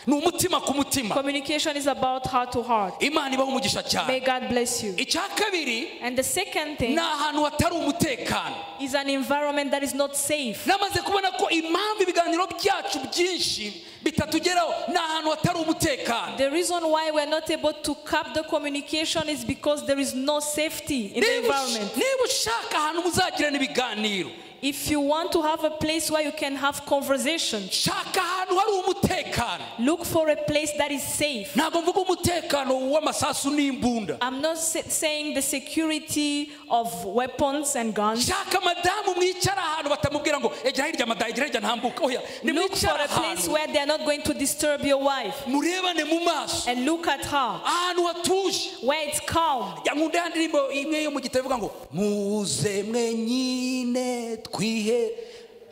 Ni umutima ku mutima. Communication is about heart to heart. Imana ibaho umugisha May cyane. God bless you. Icya kabiri, And the second thing ni ahantu hatari umutekano. is an environment that is not safe. Namaze kubona ko impamvu ibiganiro byacu byinshi bitatugeraho ni ahantu hatari umutekano. The reason why we're not able to cap the communication is because there is no safety in the environment. Niba ushaka ahantu muzagirana ibiganiro, If you want to have a place where you can have conversations, shaka ahantu hari umutekano. look for a place that is safe. Ntabwo mvuga umutekano w'amasasu n'imbunda. I'm not saying the security of weapons and guns. Shaka madamu mwicara ahantu batamubwira ngo egera hirya madamu egera hirya ntambuka. Oya, Look for a place where they are not going to disturb your wife. murebane mu maso. And look at her, Ahantu hatuje. where it's calm. Yankunda ya ndirimbo imwe yo mu gitabo ivuga ngo muze mwenyine twihe.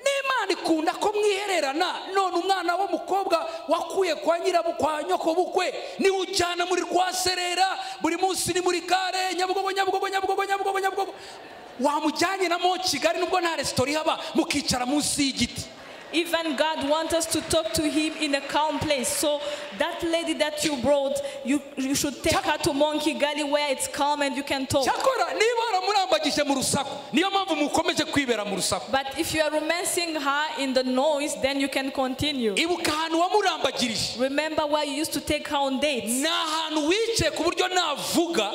N'Imana ikunda ko mwihererana. None umwana w'umukobwa wakuye kwa nyirabu kwa nyoko bukwe ni ujyana muri Rwaserera, buri munsi ni muri gare Nyabugogo. Wamujyanye na mo Kigali nubwo nta restaurant haba, mukicara munsi y'igiti. Even God wants us to talk to Him in a calm place. So that lady that you brought, you should take her to Monkey Gully where it's calm and you can talk. Cyakora niba waramurambagije mu rusaku, niyo mpamvu mukomeje kwibera mu rusaku. But if you are romancing her in the noise, then you can continue. Ibuka ahantu wamurambagirije. Remember where you used to take her on dates. Ni ahantu wicaye ku buryo navuga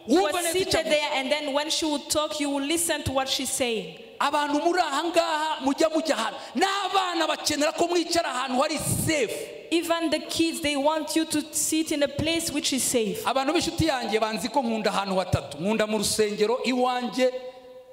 You were wumva neza seated icyo there, and then when she would talk, you would listen to what she's saying. abantu muri aha ngaha mujya ahantu n'abana bakenera ko mwicara ahantu hari safe. Even the kids, they want you to sit in a place which is safe. Abantu b'inshuti yanjye banzi ko nkunda ahantu hatatu. Nkunda mu rusengero iwanjye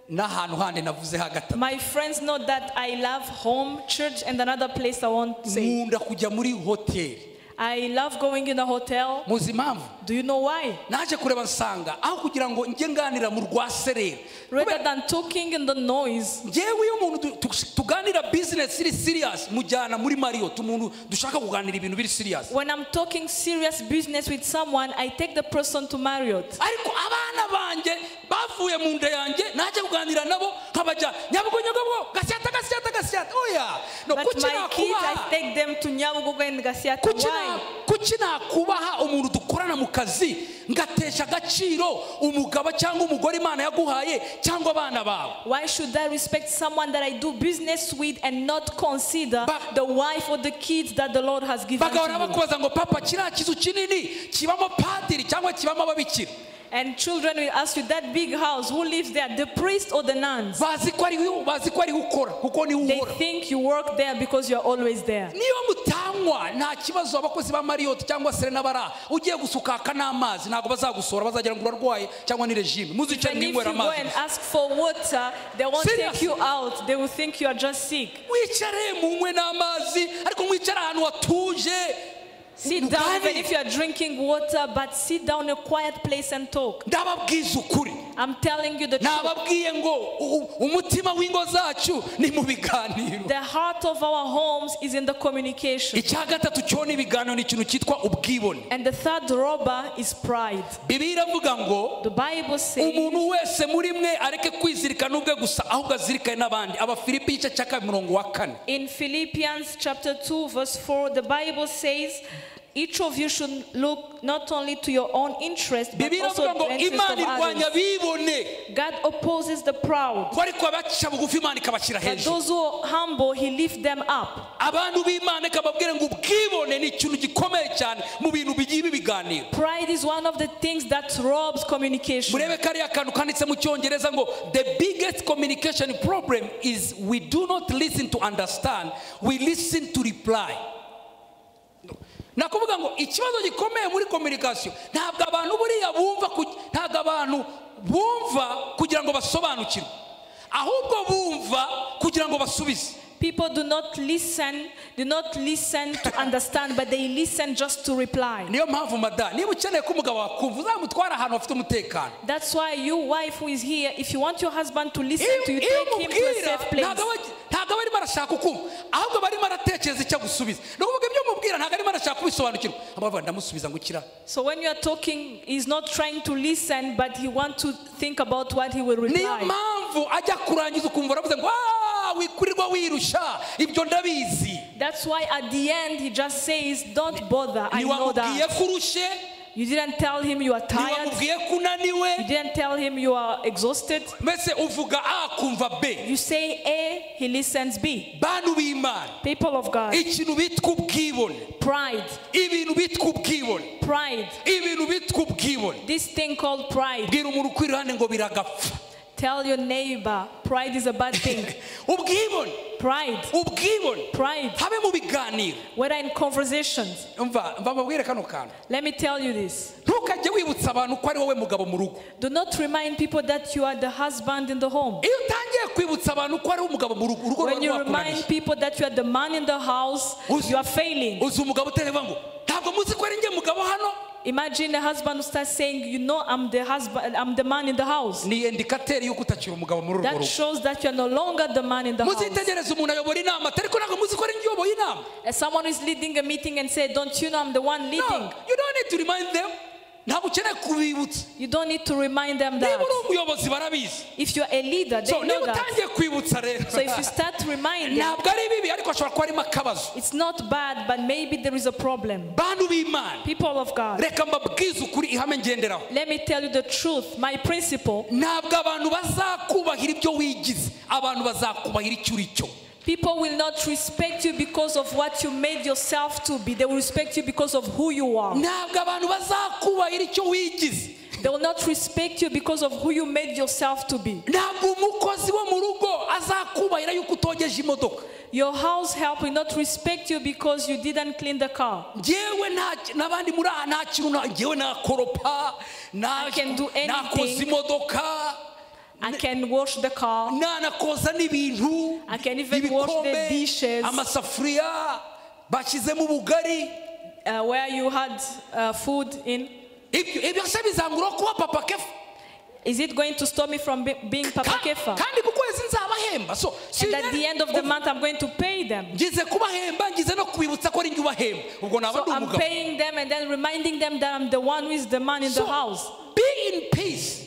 n'ahantu handi navuze hagati. My friends know that I love home, church, and another place I won't say. Nkunda kujya muri hoteli. I love going in a hotel. Muzi impamvu? Do you know why? Naje kureba nsanga aho kugira ngo njye nganira mu Rwaserera. Rather than talking in the noise, Njyewe iyo umuntu tuganira business iri serious mujyana muri Marriott, umuntu dushaka kuganira ibintu biri serious. when I'm talking serious business with someone, I take the person to Marriott. Ariko abana banjye bavuye mu nda yanjye naje kuganira nabo nkabajya Nyabugogo gasyata. Oya, no But my kids, I take them to Nyabugogo and Gasyata. Why? kuki nakubaha umuntu dukorana mu kazi ngatesha agaciro umugabo cyangwa umugore Imana yaguhaye cyangwa abana bawe? Why should I respect someone that I do business with and not consider the wife or the kids that the Lord has given bagahora to you? bakubaza ngo papa kiriya kizu kinini kibamo padiri cyangwa kibamo ababikira? And children will ask you, that big house, who lives there, the priest or the nuns? bazi ko ariho ukora kuko niho They uhora. think you work there because you're always there. Niba mutanywa nta kibazo abakozi ba Marriott cyangwa Serena bara ugiye gusukaka n'amazi ntabwo bazagusora, bazagira ngo urarwaye cyangwa ni regime muzice And if you mwinywera go amazi. and ask for water, they won't Serious? take you out. They will think you are just sick. Wicare munywe n'amazi ariko mwicara ahantu hatuje. Sit down, even if you are drinking water, but sit down in a quiet place and talk. ndababwiza ukuri I'm telling you the truth. nababwiye ngo umutima w'ingo zacu ni mu biganiro. The heart of our homes is in the communication. icya gatatu cyo ni ibiganiro, ni ikintu cyitwa ubwibone. And the third robber is pride. bibiliya iravuga ngo The Bible says, umuntu wese muri mwe areke kwizirikana ubwe gusa ahubwo azirikane n'abandi. Abafilipi igice cya 2:4. in Philippians chapter 2 verse 4, the Bible says, each of you should look not only to your own interest, but bibiliya also iravuga to ngo the interest imana of irwanya others. bibone, God opposes the proud, ko ariko abacisha bugufi imana ikabashyira but hejuru. those who are humble, He lifts them up. abantu b'imana ikababwira ngo ubwibone ni ikintu gikomeye cyane mu bintu bigiye biganiro. Pride is one of the things that robs communication. murebe kariya kantu kanditse mu cyongereza ngo the biggest communication problem is we do not listen to understand, we listen to reply. nakuvuga ngo ikibazo gikomeye muri communication ntabwo abantu buriya ntabwo abantu bumva kugira ngo basobanukirwe, ahubwo bumva kugira ngo basubize. People do not listen to understand, but they listen just to reply. niyo mpamvu mada niba ukeneye ko umugabo wakumva uzamutwara ahantu hafite umutekano. That's why you, wife who is here, if you want your husband to listen to you, take him to a safe place. ntabwo barimo arashaka ukumva, ahubwo barimo aratekereza icyo gusubiza. ni ukuvuga ibyo umubwira ntabwo arimo arashaka kubisobanukirwa, ahubwo ndamusubiza ngo ukira. So when you are talking, he's not trying to listen, but he wants to think about what he will niyo reply. mpamvu ajya kurangiza ukumva aravuze ngo wikurirwa wirusha ibyo ndabizi. That's why at the end he just says, don't bother, I know ntiwamubwiye that. ko urushe, You didn't tell him you are tired. ntiwamubwiye ko unaniwe, You didn't tell him you are exhausted. mbese uvuga A kumva B. You say A, he listens B. bantu b'imana, People of God, ikintu bitwa ubwibone, pride, ibintu bitwa ubwibone, pride, ibintu bitwa ubwibone. this thing called pride. bwira umuntu ukuri iruhande ngo biragapfa. Tell your neighbor, pride is a bad thing. ubwibone, Pride, ubwibone pride, habe mu biganiro. whether in conversations. mva mbabwire kano kantu, Let me tell you this. ntukajye wibutsa abantu ko ari wowe mugabo mu rugo. Do not remind people that you are the husband in the home. iyo utangiye kwibutsa abantu ko ari wowe umugabo mu rugo, urugo When you ruba rwakunaniye. remind people that you are the man in the house, you are failing. uzi umugabo utereva ngo ntabwo muzi ko ari njye mugabo hano. Imagine a husband who starts saying, you know, I'm the husband, I'm the man in the house. ni indikateri y'uko utakiri umugabo muri urwo That rugo. shows that you are no longer the man in the house. muzitegereze umuntu ayobora inama ariko ntabwo muzi ko ari njye uyoboye inama. As someone is leading a meeting and say, don't you know I'm the one No, leading? you don't need to remind them. ntabwo ukeneye kubibutsa. You don't need to remind them niba that. uri umuyobozi barabizi. If you're a leader, they so know niba that. utangiye kwibutsa rero, So if you start reminding, ntabwo ari bibi ariko hashobora kuba harimo akabazo. it's not bad, but maybe there is a problem. bantu b'imana, People of God, reka mbabwize ukuri ihame ngenderaho. let me tell you the truth. My principle, ntabwo abantu bazakubahira ibyo wigize, abantu bazakubahira icyo uri cyo. people will not respect you because of what you made yourself to be. They will respect you because of who you are. ntabwo abantu bazakubahira icyo wigize. They will not respect you because of who you made yourself to be. ntabwo umukozi wo mu rugo azakubahira yuko utogeje imodoka. Your house help will not respect you because you didn't clean the car. njyewe n'abandi muri aha nta kintu njyewe nakoropa, I can do anything. nakoza imodoka, I can wash the car. nakoza n'ibintu, I can even wash the ibikombe, dishes. amasafuriya bashyizemo ubugari. Where you had food in. ibyo se bizangura kuba papa kefa. Is it going to stop me from being Papa Kefa? kandi ku kwezi nzabahemba. so And at the end of the month, I'm going to pay them. ngize kubahemba, ngize no kubibutsa ko ari njye ubahemba, ubwo naba So ndi I'm umugabo. paying them and then reminding them that I'm the one who is the man in the house. be in peace,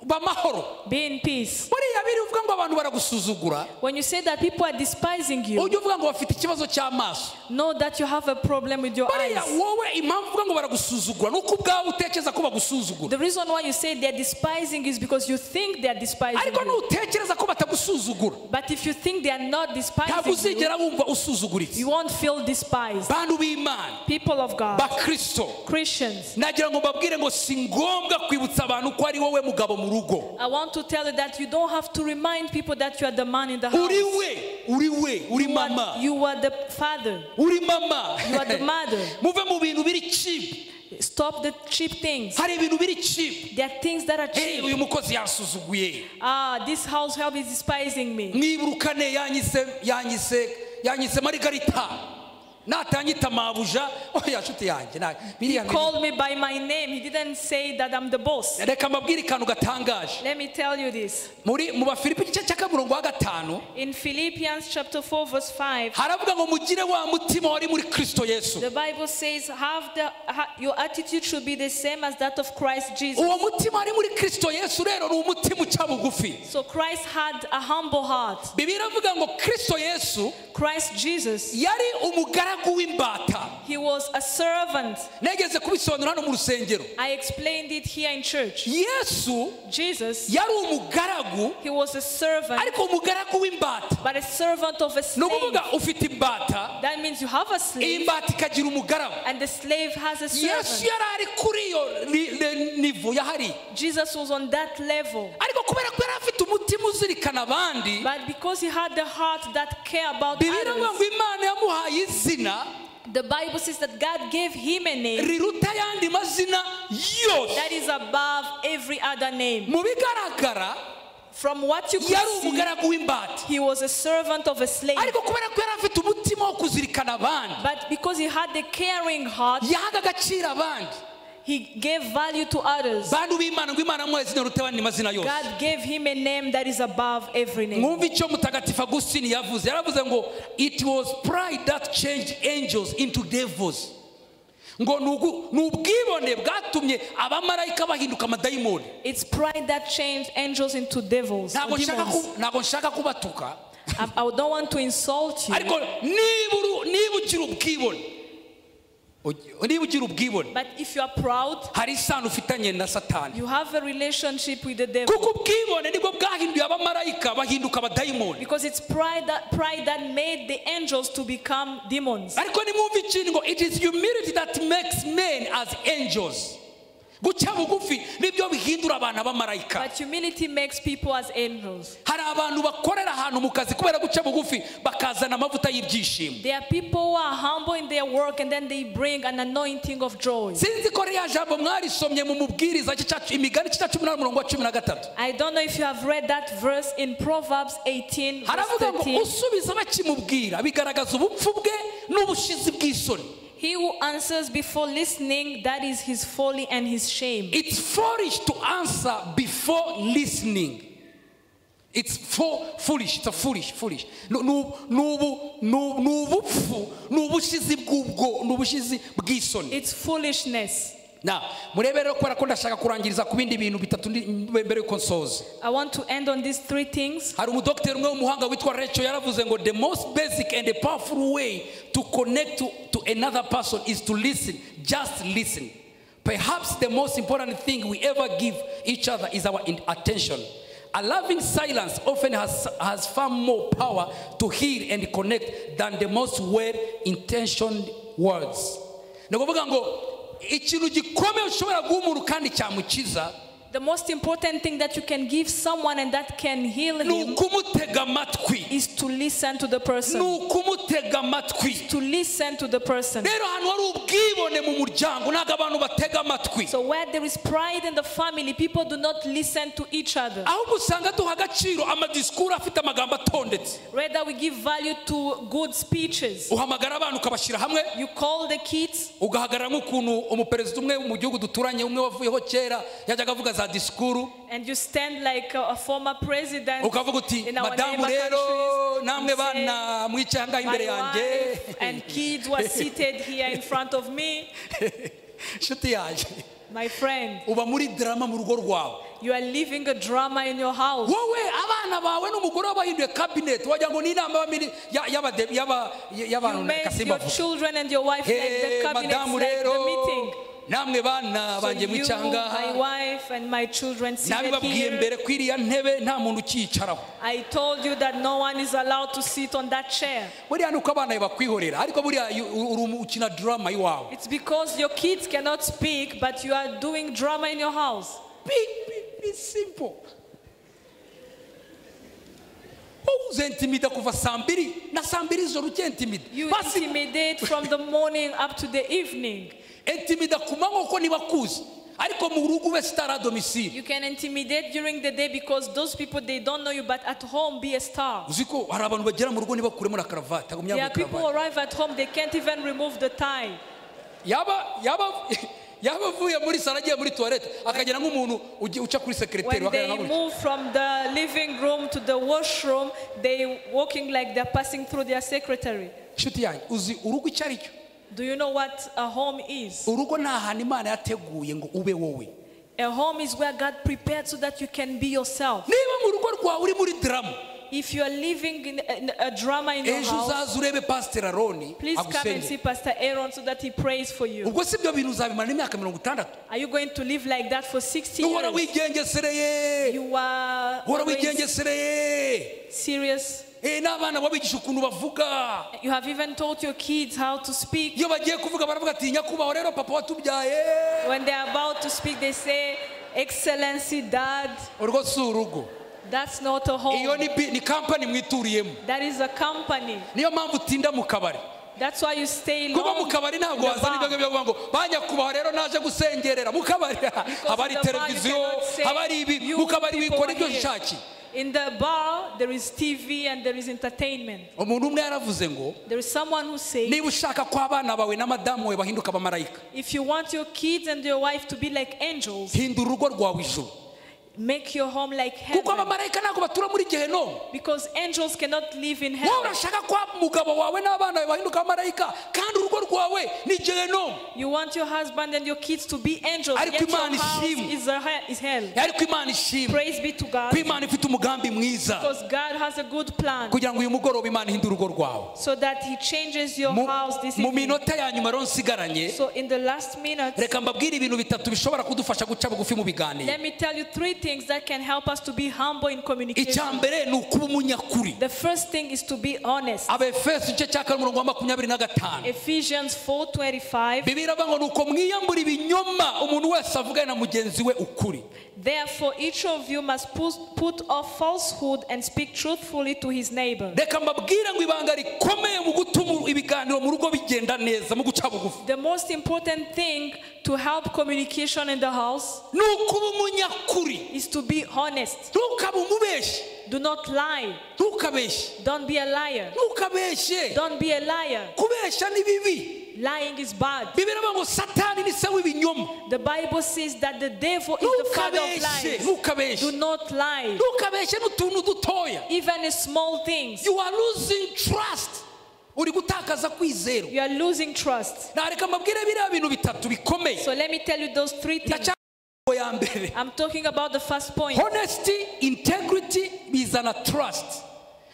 bamahoro. Be in peace. buriya biri uvuga ngo abantu baragusuzugura, When you say that people are despising you, ujye uvuga ngo bafite ikibazo cy'amaso. know that you have a problem with your buriya eyes. wowe impamvu uvuga ngo baragusuzugura ni uko ubwawe utekereza ko bagusuzugura, The reason why you say they're despising is because you think they're despising ariko you. nutekereza ko batagusuzugura But if you think they are not ntabwo despising you, uzigera wumva usuzuguritse. you won't feel despised. bantu b'imana, People of God, bakristo, Christians, nagira ngo mbabwire ngo si ngombwa kwibutsa abantu ko ari wowe mugabo mu rugo. I want to tell you that you don't have to remind people that you are the man in the house. uri mama, You are the father. uri mama. You are the mother. muve mu bintu biri cheap. Stop the cheap things. hari ibintu biri cheap. There are things that are Hey, cheap. uyu mukozi yansuzuguye, This house help is despising me. mwibukane yanyise Margarita. natanyita mabuja oya nshuti yanjye He called me by my name. He didn't say that I'm the boss. reka mbabwire ikantu gatangaje Let me tell you this. mu Bafilipi igice cya 5 In Philippians chapter 4 verse 5, haravuga ngo mugire wa mutima wari muri Kristo Yesu. the Bible says your attitude should be the same as that of Christ Jesus. uwo mutima wari muri Kristo Yesu rero ni umutima uca bugufi. So Christ had a humble heart. Bibiliya iravuga ngo Kristo Yesu Christ Jesus, yari umugaragu w'imbata. he was a servant. negeze kubisobanura hano mu rusengero. I explained it here in church. Yesu Jesus, yari umugaragu he was a servant, ariko umugaragu w'imbata. but a servant of a ni slave. ukuvuga ufite imbata, That means you have a slave, imbata ikagira umugaragu. and the slave has a Yesu servant. yari ari kuri iyo nivo yahari, Jesus was on that level. ariko kubera ko yari afite umutima uzirikana abandi, But because he had the heart that care about Bibiliya iravuga ngo others, Imana yamuhaye izina the Bible says that God gave him a name riruta ayandi mazina yose. that is above every other name. mu bigaragara From what you could yari see, umugaragu w'imbata, he was a servant of a slave. ariko kubera ko yari afite umutima wo kuzirikana abandi, But because he had the caring heart, yahaga agaciro abandi. he gave value to others. bantu b'Imana ngo Imana yamuhaye izina riruta ayandi mazina yose. God gave him a name that is above every name. mwumva icyo mutagatifu Agustin yavuze. Yaravuze ngo it was pride that changed angels into devils. ngo ni ubwibone bwatumye abamarayika bahinduka amadayimoni. It's pride that changed angels into devils. or demons. ntabwo nshaka kubatuka, I don't want to insult you. ariko niba ugira ubwibone, But if you are proud, hari isano ufitanye na Satani. you have a relationship with the devil. kuko ubwibone nibwo bwahinduye abamarayika bahinduka abadayimoni. Because it's pride that made the angels to become demons. ariko nimwumva ikintu ngo it is humility that makes men as angels. guca bugufi nibyo bihindura abantu abamarayika. But humility makes people as angels. hari abantu bakorera ahantu mu kazi kubera guca bugufi bakazana amavuta y'ibyishimo. There are people who are humble in their work and then they bring an anointing of joy. sinzi ko riya jambo mwarisomye mu mubwiriza imigani 18:13. I don't know if you have read that verse in Proverbs 18 verse haravuga ngo 13. usubiza bakimubwira bigaragaza ubupfu bwe n'ubushizi bw'isoni. He who answers before listening, that is his folly and his shame. It's foolish to answer before listening. It's foolish. It's a foolish. It's foolishness. Now, murebe rero kubera ko ndashaka kurangiriza ku bindi bintu bitatu mbere yuko nsoza. I want to end on these three things. Hari umudokiteri umwe w'umuhanga witwa Rachel yaravuze ngo the most basic and a powerful way to connect to another person is to listen. Just listen. Perhaps the most important thing we ever give each other is our attention. A loving silence often has far more power to heal and connect than the most well-intentioned words. Nakuvuga ngo ikintu gikomeye ushobora guha umuntu kandi cyamukiza, the most important thing that you can give someone and that can heal him is to listen to the person. To listen to the person. So where there is pride in the family, people do not listen to each other. Rather, we give value to good speeches. You call the kids. And you stand like a former president in our neighbor countries. My wife and kids were seated here in front of me. My friend, you are living a drama in your house. You make your children and your wife like the cabinets, like the meeting. So you, my wife and my children seated here. I told you that no one is allowed to sit on that chair. It's because your kids cannot speak, but you are doing drama in your house. Be simple. You intimidate from the morning up to the evening. Intimida kumanywa uko nibakuzi ariko mu rugo ube star à domicile. You can intimidate during the day because those people, they don't know you, but at home be a star. Uziko hari abantu bagera mu rugo nibakuremo na karavati. There are people who arrive at home, they can't even remove the tie. Yaba vuye muri sala agiye muri toilette akagera nk'umuntu uca kuri secretary. When they move from the living room to the washroom, they walking like they're passing through their secretary. Shuti yanjye uzi urugo icyo ari cyo? Do you know what a home is? Urugo ni ahantu Imana yateguye ngo ube wowe. A home is where God prepared so that you can be yourself. Niba mu rugo rwawe uri muri drama, if you are living in a drama in your ejo house, uzaza urebe Pastor Aaron, please come and see Pastor Aaron so that he prays for you. Ubwo si byo bintu uzabimara n'imyaka 60. Are you going to live like that for 60 Uhora years? wigengesereye. You are Uhora wigengesereye. serious. N'abana babigisha ukuntu bavuga. You have even taught your kids how to speak. Iyo bagiye kuvuga baravuga ati nyakubaho rero papa watubyaye. When they are about to speak, they say, Excellency, Dad. Urwo si urugo. That's not a home. Iyo ni company mwituriyemo. That is a company. Niyo mpamvu utinda mu kabari. That's why you stay long. Kuba mu kabari ntabwo wazana ibyo byo ngo banyakubaho rero naje gusengerera mu kabari. Habari televiziyo, habari ibi mu kabari bikora ibyo shaki. In the bar, there is TV and there is entertainment. Umuntu umwe yaravuze ngo there is someone who says, niba ushaka ko abana bawe na madamu we bahinduka abamarayika, if you want your kids and your wife to be like angels, hindura urugo rwawe ijuru. Make your home like heaven. Kuko abamarayika ntabwo batura muri Gehinomu. Because angels cannot live in hell. Wowe urashaka ko umugabo wawe n'abana bawe bahinduka abamarayika kandi urugo rwawe ni Gehinomu. You want your husband and your kids to be angels. Yet your house is hell. Ariko Imana ishimwe. Praise be to God. Ko Imana ifite umugambi mwiza. Because God has a good plan. Kugira ngo uyu mugoroba Imana ihindure urugo rwawe. So that he changes your house this evening. Mu minota ya nyuma rero nsigaranye. So in the last minute, reka mbabwire ibintu bitatu bishobora kudufasha guca bugufi mu biganiro. Let me tell you 3 things that can help us to be humble in communication. Icyambere ni ukuba umunyakuri. The first thing is to be honest. Abefeso igice cya 25. Ephesians 4:25. Bibiliya iravuga ngo nuko mwiyambura ibinyoma umuntu wese avugana na mugenzi we ukuri. Therefore each of you must put off falsehood and speak truthfully to his neighbor. Reka mbabwire ngo ibanga rikomeye mu gutuma ibiganiro mu rugo bigenda neza mu guca bugufi. The most important thing to help communication in the house nukuba umunyakuri, is to be honest. Ntukaba umubeshyi. Do not lie. Ntukabeshye. Don't be a liar. Ntukabeshye. Don't be a liar. Kubeshya ni bibi. Lying is bad. Bibiliya iravuga ngo Satani ni se w'ibinyoma. The Bible says that the devil is the father of lies. Ntukabeshye. Do not lie. Ntukabeshye n'utuntu dutoya. Even in small things. You are losing trust. Uri gutakaza kwizera. You are losing trust. Nareka mbabwire biriya bintu bitatu bikomeye. So let me tell you those 3 things. I'm talking about the first point. Honesty, integrity bizana trust.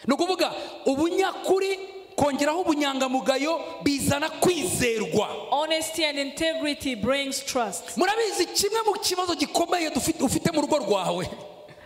Nukuvuga ubunyakuri kongeraho ubunyangamugayo bizana kwizerwa. Honesty and integrity brings trust. Murabizi kimwe mu kibazo gikomeye ufite mu rugo rwawe.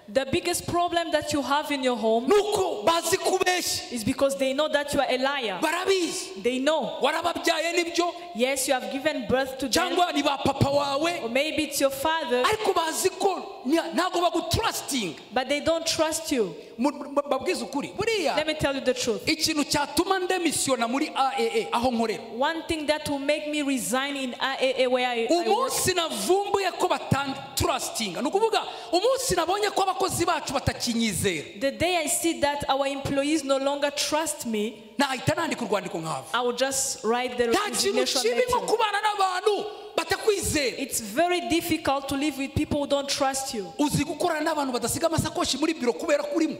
The biggest problem that you have in your home nuko bazi kubeshya is because they know that you are a liar. Barabizi. They know. Warababyaye nibyo. Yes, you have given birth to them. Cyangwa ni ba papa wawe. Or maybe it's your father. Ariko bazi ko ntago bagutrusting. But they don't trust you. Babwiza ukuri. Buriya. Let me tell you the truth. Ikintu cyatuma ndemisiona muri AAA aho nkorera. One thing that will make me resign in AAA where I work. Umunsi navumbuye ko batantrustinga. Nukuvuga umunsi nabonye ko abakozi bacu batakinyizera. The day I see that our employees no longer trust me, nahita nandika urwandiko nk'aho. I will just write the resignation letter. kubana n'abantu batakwizera. It's very difficult to live with people who don't trust you. Uzi gukorana n'abantu badasiga amasakoshi muri biro kubera kurimo.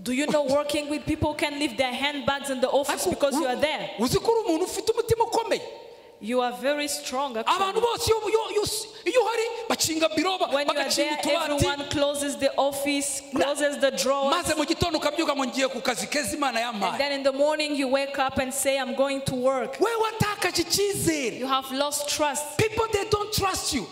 Do you know working with people who can leave their handbags in the office because you are there? Uzi ko umuntu ufite umutima ukomeye. You are very strong. Abantu bose iyo hari bacinga biro when you are there, everyone closes the office, closes the drawers. Maze mu gitondo ukabyuka ngo ngiye ku kazi keza Imana yampaye. And then in the morning you wake up and say, I'm going to work. Wewe watakaje icyizere. You have lost trust. People, they don't trust you.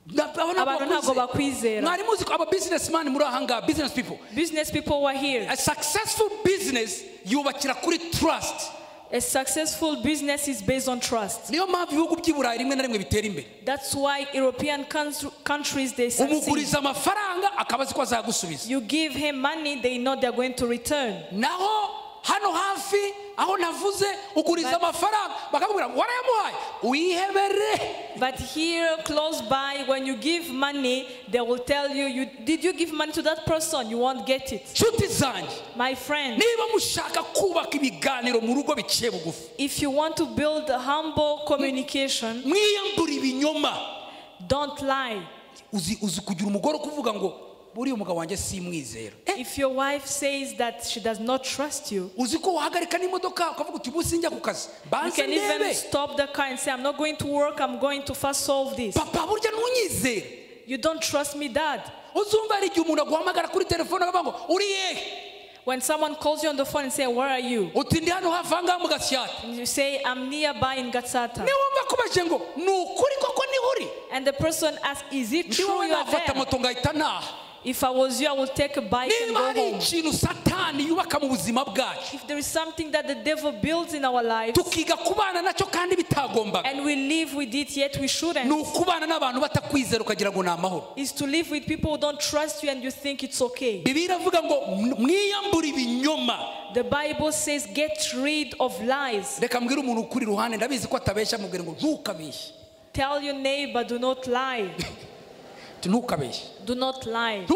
Abantu ntabwo bakwizera. Mwari muzi ko aba businessman muri ahanga, business people. Business people were here. A successful business yubakira kuri trust. A successful business is based on trust. Niyo mpamvu ibihugu by'Iburayi rimwe na rimwe bitera imbere. That's why European countries they succeed. Umuguriza amafaranga akabazi ko azagusubiza. You give him money, they know they're going to return. Naho hano hafi aho navuze uguriza amafaranga bakakubwira warayamuhaye uyihebere. But here close by, when you give money, they will tell you, did you give money to that person? You won't get it. My friend, if you want to build a humble communication, don't lie. If your wife says that she does not trust you, you can even stop the car and say, I'm not going to work, I'm going to first solve this. You don't trust me, Dad. When someone calls you on the phone and say, where are you? And you say, I'm nearby in Gatsata. And the person asks, is it true you are there? If I was you, I would take a bike and go home. If there is something that the devil builds in our lives, and we live with it, yet we shouldn't, is to live with people who don't trust you and you think it's okay. The Bible says, get rid of lies. Tell your neighbor, do not lie. Do not lie.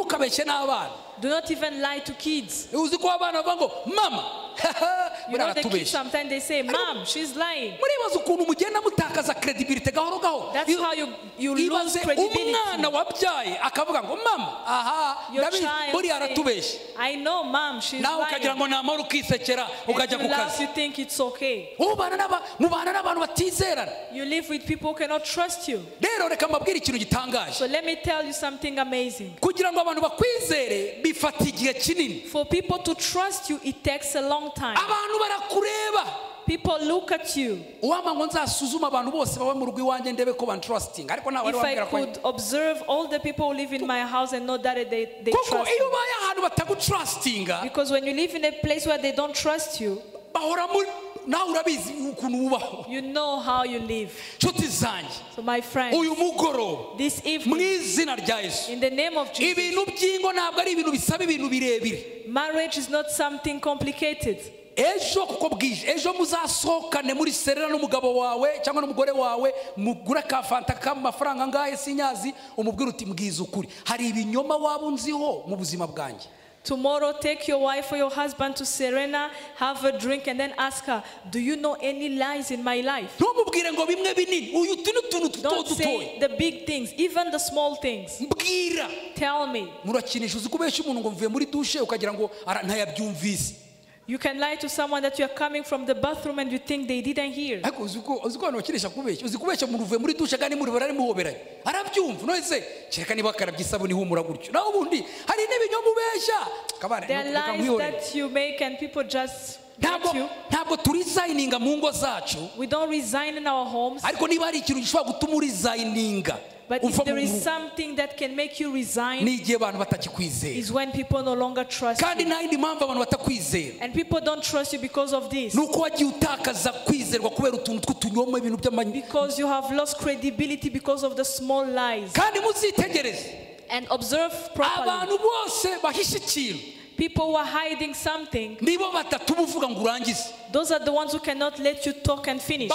Do not even lie to kids. You know the kids sometimes they say, Mom, she's lying. That's how you lose credibility. Your child says, I know, Mom, she's lying. And you laugh, you think it's okay. You live with people who cannot trust you. So let me tell you something amazing. For people to trust you, it takes a long time. People look at you. If I could observe all the people who live in my house and know that they trust me. Because when you live in a place where they don't trust you, you know how you live. So my friends, this evening, in the name of Jesus, marriage is not something complicated. ejo muzasohokane muri serera n'umugabo wawe cyangwa n'umugore wawe mugura ka fanta k'amafaranga ngahe sinyazi umubwira uti mbwiza ukuri hari ibinyoma wabunziho mu buzima bwanjye. Tomorrow, take your wife or your husband to Serena, have a drink, and then ask her, do you know any lies in my life? Don't say the big things, even the small things. Tell me. You can lie to someone that you are coming from the bathroom and you think they didn't hear. There are lies that you make and people just get you. We don't resign in our homes. But if there is something that can make you resign, is when people no longer trust you. And people don't trust you because of this. Because you have lost credibility because of the small lies. And observe properly. People who are hiding something, those are the ones who cannot let you talk and finish.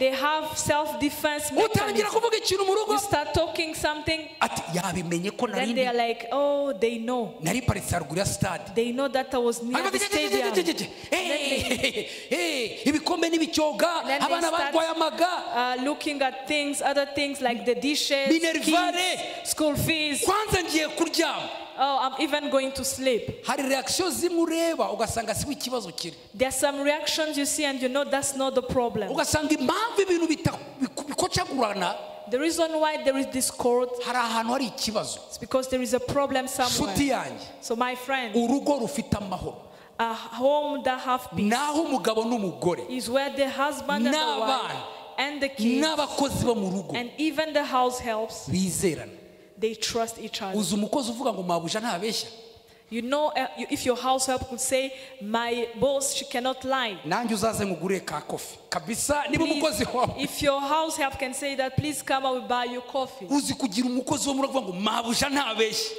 They have self-defense mechanism. You start talking something, then they are like, oh, they know. They know that I was near the stadium. And then they start looking at things, other things like the dishes, kids, school fees. Oh, I'm even going to sleep. There are some reactions you see and you know that's not the problem. The reason why there is discord is because there is a problem somewhere. So my friend, a home that has peace is where the husband and the wife and the kids and even the house helps, they trust each other. You know, if your house help could say, my boss, she cannot lie. Please, if your house help can say that, please come, I will buy you coffee.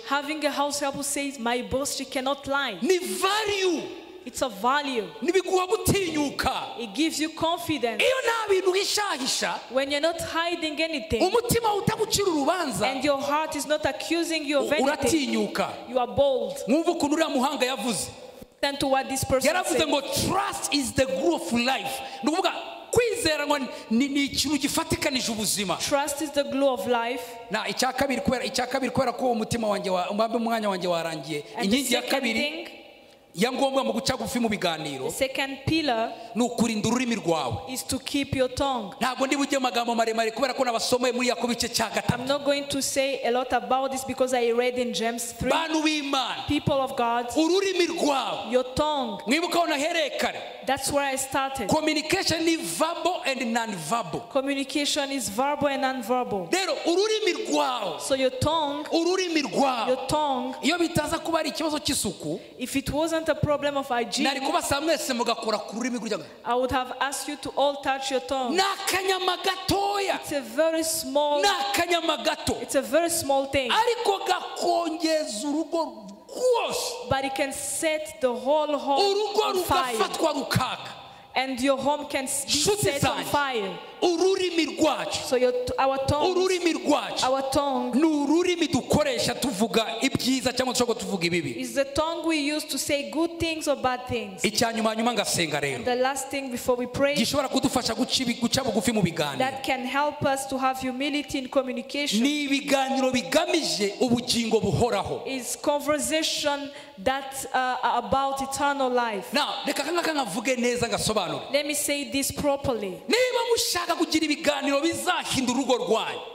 Having a house help who says, my boss, she cannot lie. It's a value. It gives you confidence. When you're not hiding anything, and your heart is not accusing you of anything, you are bold. Listen to what this person said. Trust is the glue of life. Trust is the glue of life. And the second thing, the second pillar is to keep your tongue. I'm not going to say a lot about this because I read in James 3. People of God, your tongue. That's where I started. Communication is verbal and non-verbal. Communication is verbal and non-verbal. So your tongue, if it wasn't a problem of hygiene, I would have asked you to all touch your tongue. It's a very small thing. But it can set the whole home on fire. And your home can be set on fire. So our tongue is the tongue we use to say good things or bad things. And the last thing before we pray that can help us to have humility in communication is conversation that about eternal life. Now, let me say this properly.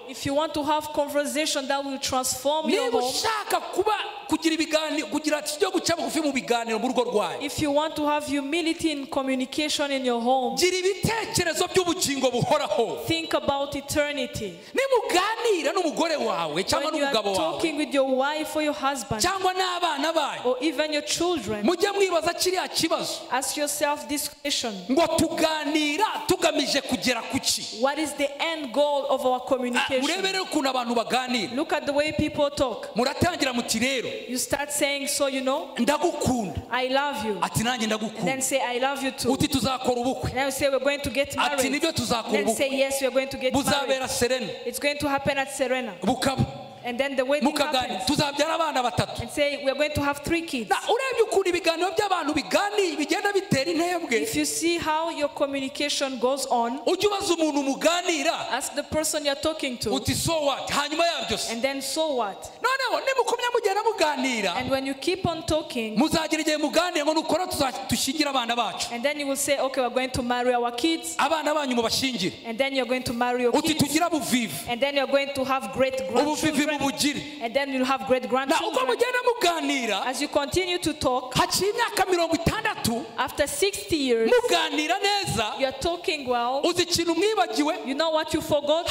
If you want to have conversation that will transform your home, if you want to have humility in communication in your home, think about eternity. When you are talking with your wife or your husband, or even your children, ask yourself this question: what is the end goal of our communication? Look at the way people talk. You start saying, so you know, I love you. And then say, I love you too. And then say, we're going to get married. And then say, yes, we're going to get married. It's going to happen at Serena. And then the wedding happens. And say, we're going to have 3 kids. If you see how your communication goes on, ask the person you're talking to. And then so what? And when you keep on talking, and then you will say, okay, we're going to marry our kids. And then you're going to marry your kids. And then you're going to have great grandchildren. And then you'll have great grandchildren. As you continue to talk, after 60 years, you're talking well. You know what you forgot?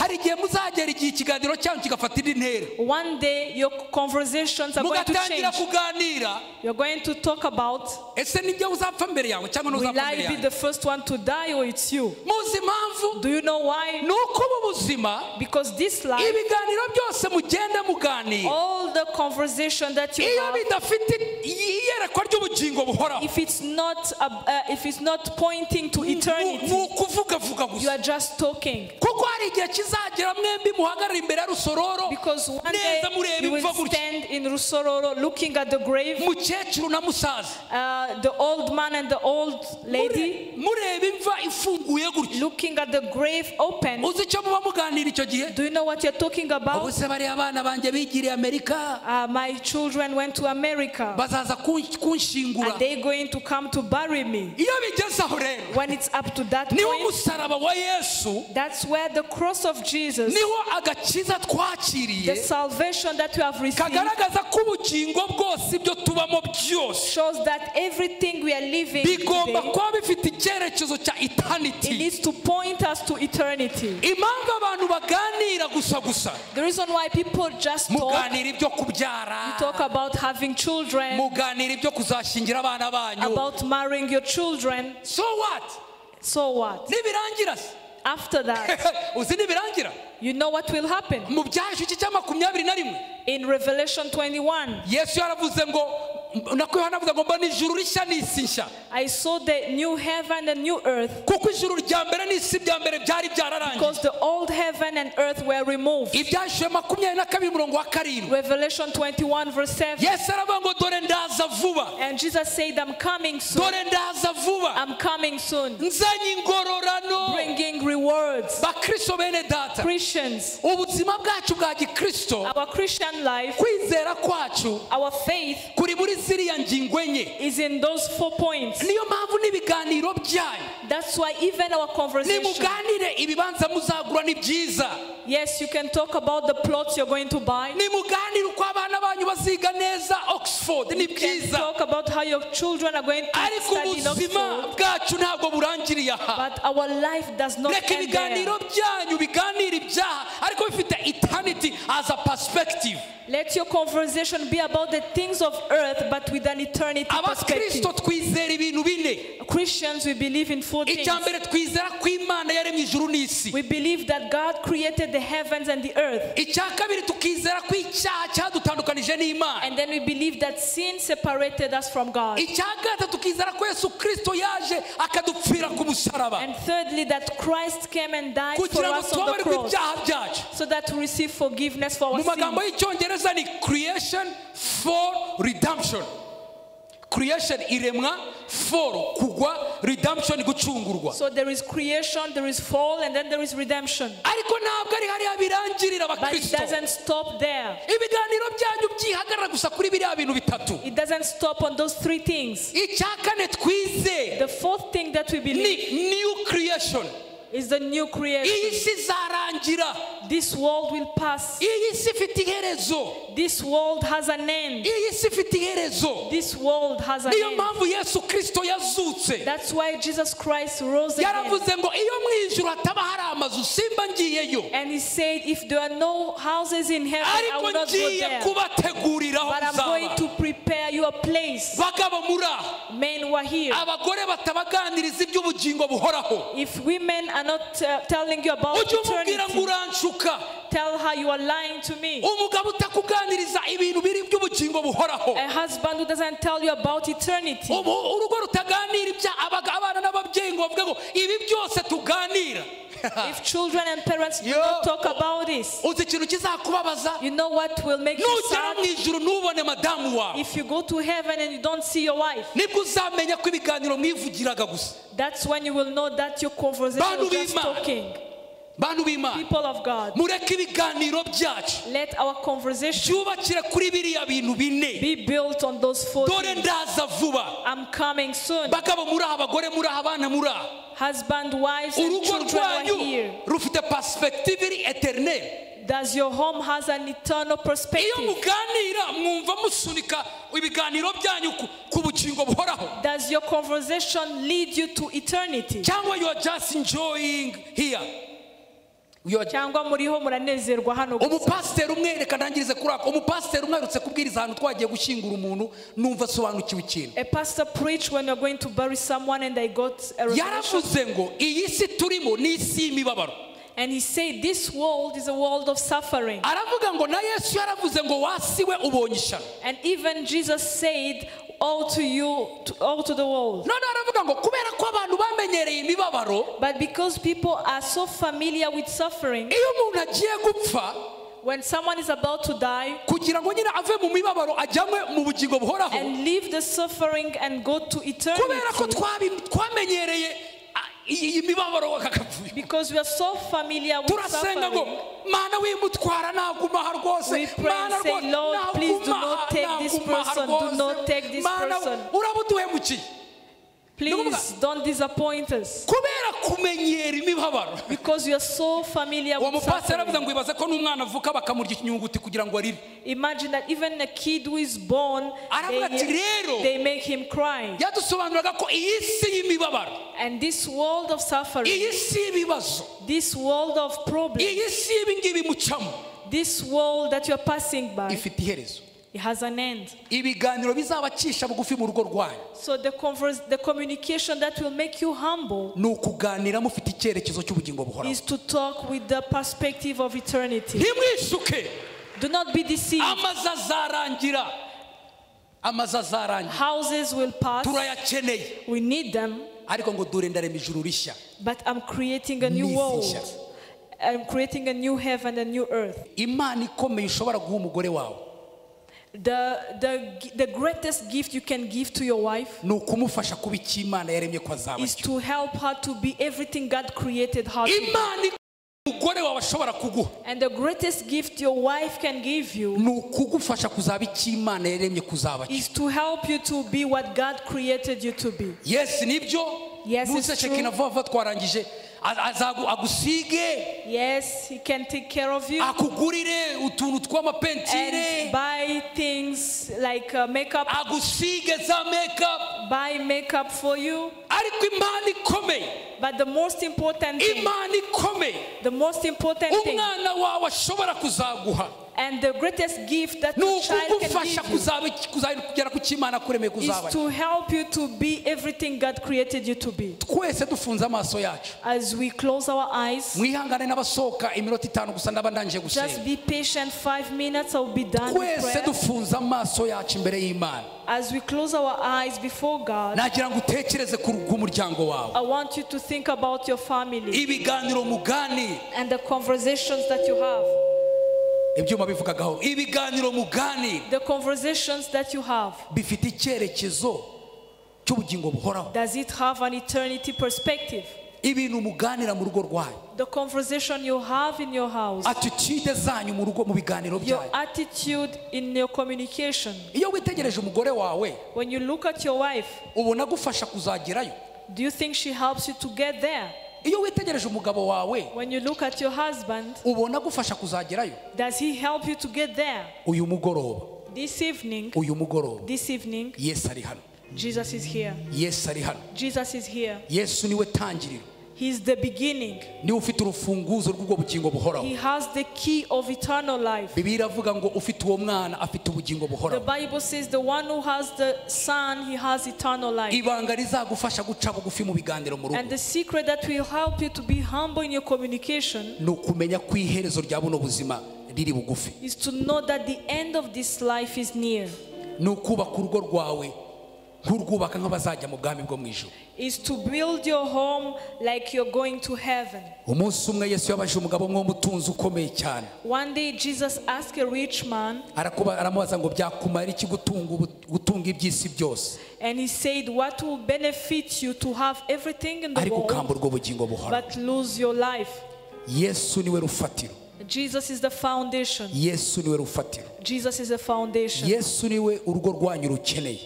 One day your conversations are going to change. You're going to talk about, will I be the first one to die or it's you? Do you know why? Because this life, all the conversation that you have, if it's not pointing to eternity, you are just talking. Because one day you will stand in Rusororo looking at the grave, the old man and the old lady, looking at the grave open. Do you know what you're talking about? My children went to America. kunshingura. Are they going to come to bury me? Iyo bigeze aho rero, when it's up to that niwo point, musaraba wa Yesu, that's where the cross of Jesus, niho agakiza twakiriye, the salvation that you have received, kagaragaza ko ubugingo bwose ibyo tubamo byose, shows that everything we are living bigomba today, kuba bifite icyerekezo cya eternity. it needs to point us to eternity. Impamvu abantu baganira gusa, The reason why people just talk, muganira ibyo kubyara, you talk about having children, muganira ibyo kuzashingira abana banyu, about marrying your children. So what? So what? Nibirangira, after that, uzi nibirangira, you know what will happen? mu byahishwe iki cya 21, in Revelation 21, Yesu yaravuze ngo, nako yanavuze ngo mbona ijuru rishya n'isi nshya. I saw the new heaven and new earth, kuko ijuru rya mbere n'isi bya mbere byari byararangiye, because the old heaven and earth were removed. Ibyahishwe 22:7, Revelation 21 verse 7, Yesu aravuga ngo dore ndaza vuba, and Jesus said, I'm coming soon. dore ndaza vuba, I'm coming soon, nzanye ingororano. bringing rewards. Bakristo bene data, Christians, ubuzima bwacu bwa gikristo, our Christian life, kwizera kwacu our faith kuri muri ziriya ngingo enye. is in those 4 points. Niyo mpamvu n'ibiganiro byanyu, That's why even our conversation, nimuganire ibibanza muzagura ni byiza, yes, you can talk about the plots you're going to buy. nimuganire uko abana banyu baziga neza Oxford ni You can byiza, talk about how your children are going to ariko study in ubuzima Oxford, bwacu ntabwo burangiriye aha. but our life does not Reka end there. ibiganiro byanyu biganire ibyaha ariko bifite eternity as a perspective. Let your conversation be about the things of earth, but with an eternity perspective. Abakristo twizera ibintu bine. Christians, we believe in 4 things. Icya mbere twizera ko Imana yaremye ijuru n'isi. We believe that God created the heavens and the earth. Icya kabiri tukizera ko icyaha cyadutandukanije n'Imana. And then we believe that sin separated us from God. Icya gatatu tukizera ko Yesu Kristo yaje akadupfira ku musaraba, And thirdly, that Christ came and died for kugira ngo us on the tubabarirwe cross, ibyaha byacu. so that we receive forgiveness for our Mu magambo sins. y'Icyongereza ni creation for redemption. Creation iremwa for kugwa, redemption gucungurwa. So there is creation, there is fall, and then there is redemption. Ariko ntabwo ari hariya birangirira But it abakristo. doesn't stop there. Ibiganiro byanyu byihagarara gusa kuri biriya bintu bitatu. It doesn't stop on those 3 things. Icya kane twizeye The 4th thing that we believe ni new creation. is the new Iyi creation. si izarangira. This world will pass. Iyi si ifite iherezo. This world has an end. Iyi si ifite iherezo. This world has an Niyo end. mpamvu Yesu Kristo yazutse. That's why Jesus Christ rose again. Yaravuze ngo iyo mu ijuru hataba hari amazu simba ngiyeyo, And he said, if there are no houses in heaven, I ariko will not go ngiye there. kubategurira aho But I'm going muzaba. to prepare you a place. Bagabo muri aho, Men who are here. abagore batabaganiriza iby'ubugingo buhoraho, If women are not telling you about ujye umubwira ngo eternity, uranshuka. tell her you are lying to me. Umugabo utakuganiriza ibintu biri by'ubugingo buhoraho, A husband who doesn't tell you about eternity. urugo rutaganira ibya abana n'ababyeyi ngo bavuge ngo ibi byose tuganira. If children and parents do not talk about this, uzi ikintu kizakubabaza, you know what will make you nugera sad? mu ijuru ntubone madamu wawe, If you go to heaven and you don't see your wife, nibwo uzamenya ko ibiganiro mwivugiraga gusa. that's when you will know that your conversation was just talking. Bantu b'Imana, People of God, mureke ibiganiro byacu let our conversation byubakire kuri biriya bintu bine. be built on those 4 Dore things. ndaza vuba. I'm coming soon. Bagabo muri aha, abagore muri aha, abana muri aha, Husband, wives, and urugo children are rwanyu here. rufite perspective iri eternelle. Does your home has an eternal Iyo perspective? muganira mwumva musunika ibiganiro byanyu ku bugingo buhoraho, Does your conversation lead you to eternity? cyangwa you are just enjoying here? Cyangwa muriho muranezerwa hano gusa? Umupasiteri umwe, reka ntangirize kuri ako, umupasiteri umwe aherutse kubwiriza ahantu twagiye gushyingura umuntu, numva asobanukiwe ikintu. A pastor preached when you're going to bury someone, and I got a revelation. Yaravuze ngo iyi si turimo ni isi y'imibabaro. And he said this world is a world of suffering. Aravuga ngo na Yesu yaravuze ngo wasiwe ubonye ishyano. And even Jesus said, all to you, all to the world. None aravuga ngo kubera ko abantu bamenyereye imibabaro, But because people are so familiar with suffering, iyo umuntu agiye gupfa, when someone is about to die, kugira ngo nyine ave mu mibabaro ajyanywe mu bugingo buhoraho, and leave the suffering and go to kubera ko eternity, twamenyereye iyi mibabaro akapfuye, because we are so familiar with turasenga ngo suffering, mana wimutwara naguma aha rwose, we pray and say, Lord, please do not take this person, do not take this person, Please don't disappoint us. kubera kumenyera imibabaro. Because you are so familiar with umupasiteri aravuga ngo ibaze ko n'umwana avuka bakamurya ikinyunguti kugira ngo arire. Imagine that even a kid who is born, they make him cry. yadusobanuraga ko iyi si y'imibabaro, And this world of suffering, iyi si y'ibibazo, this world of problems, iyi si y'ibingibi mucamo, this world that you are passing by, ifite iherezo. it has an end. ibiganiro bizabacisha bugufi mu rugo rwanyu So the communication that will make you humble ni ukuganira mufite icyerekezo cy'ubugingo buhoraho. is to talk with the perspective of eternity. ntimwishuke. Do not be deceived. amazu azarangira. Houses will pass. turayakeneye. We need them. ariko ngo dore ndarema ijuru rishya. But I'm creating a new world. I'm creating a new heaven and a new earth. imana ikomeye ushobora guha umugore wawe The greatest gift you can give to your wife ni ukumufasha kuba icyo imana yaremye ko azaba is to help her to be everything God created her to imana umugore wawe ashobora kuguha. And the greatest gift your wife can give you ni ukugufasha kuzaba icyo imana yaremye kuzaba is to help you to be what God created you to be. Yes, nibyo. Yes, it's true. twarangije agusige. Yes, he can take care of you. akugurire utuntu tw'amapentire. And buy things like makeup. agusige za makeup. Buy makeup for you. ariko imana ikomeye. But the most important thing, imana ikomeye, the most important thing, umwana wawe ashobora kuzaguha, and the greatest gift that your child can give you is to help you to be everything God created you to be. twese dufunze amaso yacu. As we close our eyes, mwihangane n'abasohoka iminota 5 gusa ndaba ndangije gusenga. just be patient. 5 minutes, I'll be done with twese prayer. dufunze amaso yacu imbere y'Imana. As we close our eyes before God, nagira ngo utekereze ku muryango wawe. I want you to think about your family ibiganiro mugani and the conversations that you have. ibyuma bivugagaho ibiganiro mugani, The conversations that you have, bifite icyerekezo cy'ubugingo buhoraho. does it have an eternity perspective? ibintu muganira mu rugo rwanyu, The conversation you have in your house, attitude zanyu mu rugo mu biganiro your byanyu. attitude in your communication. iyo witegereje umugore wawe, When you look at your wife, ubona gufasha kuzagerayo. do you think she helps you to get there? iyo witegereje umugabo wawe, When you look at your husband, ubona gufasha kuzagerayo. does he help you to get there? uyu mugoroba, This evening, Yesu ari hano. Jesus is here. Yesu ari hano. Jesus is here. Yesu niwe tangiriro. He's the beginning. niwe ufite urufunguzo rw'ubwo bugingo buhoraho. He has the key of eternal life. Bibiliya iravuga ngo ufite uwo mwana afite ubugingo The buhoraho. Bible says the one who has the son, he has eternal life. ibanga rizagufasha guca bugufi mu biganiro mu rugo, And the secret that will help you to be humble in your communication ni ukumenya ko iherezo rya buno buzima riri bugufi. is to know that the end of this life is near. ni ukubaka urugo rwawe nk'urwubaka nk'abazajya mu bwami bwo mu ijuru. Is to build your home like you're going to heaven. umunsi umwe Yesu yabajije umugabo umwe w'umutunzi ukomeye cyane. One day Jesus asked a rich man, aramubaza ngo byakumara iki gutunga iby'isi byose, and he said, what will benefit you to have everything in the ariko world ukambura ubwo bugingo buhoraho. but lose your life? Yesu niwe rufatiro. Jesus is the foundation. Yesu niwe rufatiro. Jesus is the foundation. Yesu niwe urugo rwanyu rukeneye.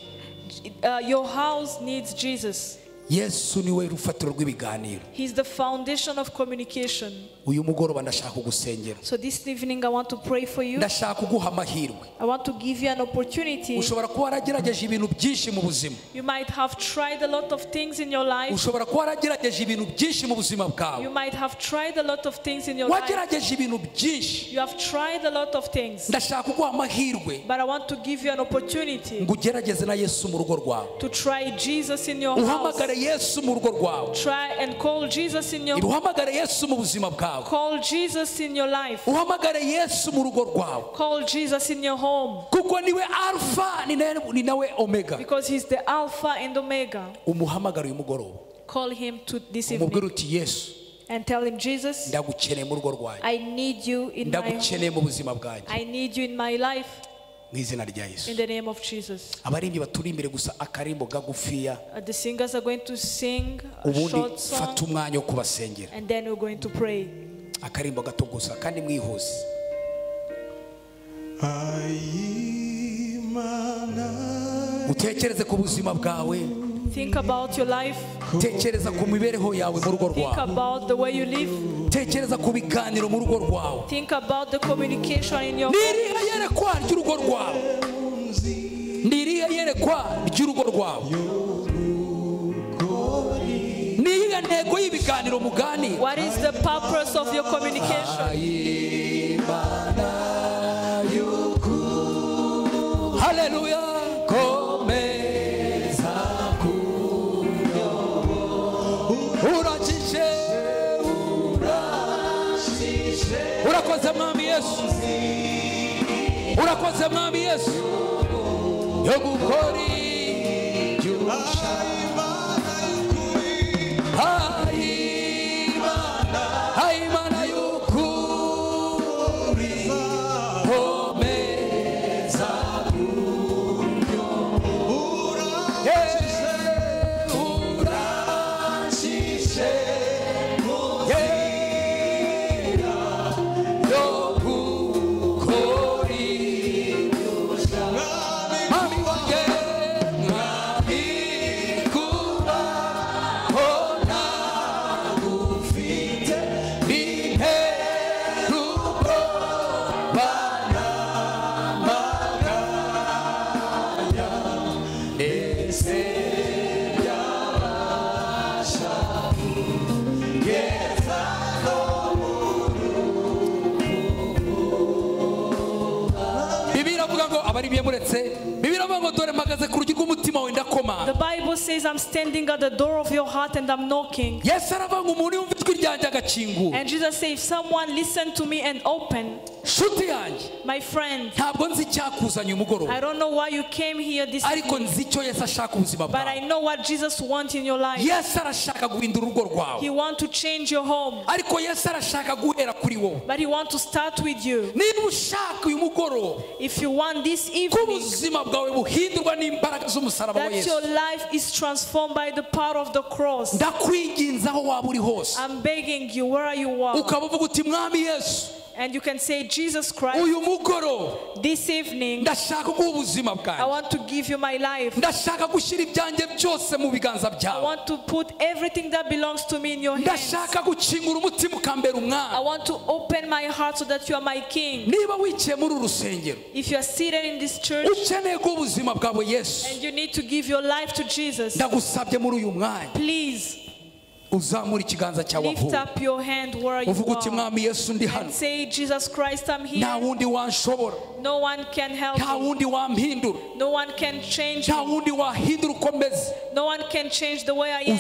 Your house needs Jesus. Yesu niwe rufatiro rw'ibiganiro. He's the foundation of communication. uyu mugoroba ndashaka kugusengera. So this evening I want to pray for you. ndashaka kuguha amahirwe. I want to give you an opportunity. ushobora kuba waragerageje ibintu byinshi mu buzima. You might have tried a lot of things in your life. ushobora kuba waragerageje ibintu byinshi mu buzima bwawe. You might have tried a lot of things in your life. wagerageje ibintu byinshi. You have tried a lot of things. ndashaka kuguha amahirwe. But I want to give you an opportunity. ngo ugerageze na Yesu mu rugo rwawe. To try Jesus in your house. uhamagare Yesu mu rugo rwawe. Try and call Jesus in your. uhamagare Yesu mu buzima bwawe. Call Jesus in your life. uhamagare Yesu mu rugo rwawe. Call Jesus in your home. kuko niwe alpha ni nawe omega. Because he's the alpha and omega. umuhamagare uyu mugoroba. Call him to this evening. umubwire uti Yesu. And tell him, Jesus, ndagukeneye mu rugo rwawe. I need you in my home. ndagukeneye mu buzima bwanjye. I need you in my life. mu izina rya Yesu. In the name of Jesus. abaririmbyi baturi imbere gusa akarimbo gagufiya. The singers are going to sing a short song. fata umwanya wo kubasengera. And then we're going to pray. akarimbo gato gusa kandi mwihuse. utekereze ku buzima bwawe. Think about your life. tekereza ku mibereho yawe mu rugo Think rwawe about the way you live. tekereza ku biganiro mu rugo rwawe Think about the communication in your niriya yerekwa ry'urugo rwawe niriya yerekwa ry'urugo rwawe niyiga ntego y'ibiganiro muganira. What is the purpose of your communication? Hallelujah. Komeza urangije urakoze mwami Yesu urakoze mwami Yesu yo gukora Imana y'ukuri komeza The Bible says, I'm standing at the door of your heart and I'm knocking. And Jesus says, if someone listen to me and open, my friend, I don't know why you came here this evening, but I know what Jesus wants in your life. He wants to change your home, but He wants to start with you. If you want this evening that your life is transformed by the power of the cross, I'm begging you, where you are, and you can say, Jesus Christ, this evening I want to give you my life. I want to put everything that belongs to me in your hands. I want to open my heart so that you are my king. If you are seated in this church and you need to give your life to Jesus, please lift up your hand where you are and say, Jesus Christ, I'm here. No one can help me. No one can change me. No one can change the way I am.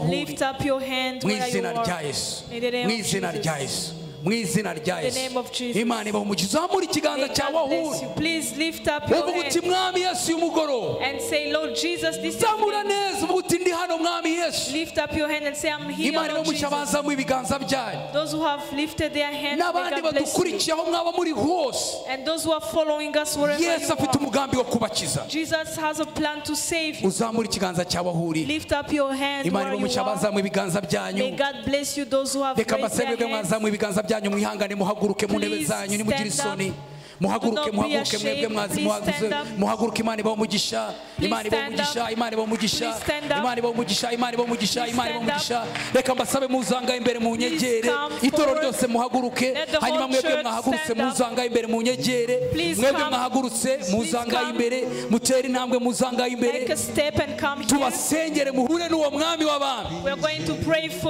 Lift up your hand where you are. In the name of Jesus. In the name of Jesus. Please lift up your hand and say, Lord Jesus, this is lift up your hand and say, I'm here, Lord Jesus. Those who have lifted their hands, may God bless you. And those who are following us wherever you are, Jesus has a plan to save you. Lift up your hand where you are. May God bless you, those who have raised their hands. Mwihangane muhaguruke mu ntebe zanyu nimugire isoni muhaguruke mwebwe mwazimuhaguze muhaguruke Imana ibaho umugisha Imana ibaho umugisha Imana ibaho umugisha Imana ibaho umugisha Imana ibaho umugisha Imana ibaho umugisha reka mbasabe muzanga imbere mu nyegere itoro ryose muhaguruke hanyuma mwebwe mwahagurutse muzanga imbere mu nyegere mwebwe mwahagurutse muzanga imbere mutera intambwe muzanga imbere tubasengere muhure n'uwo mwami w'abami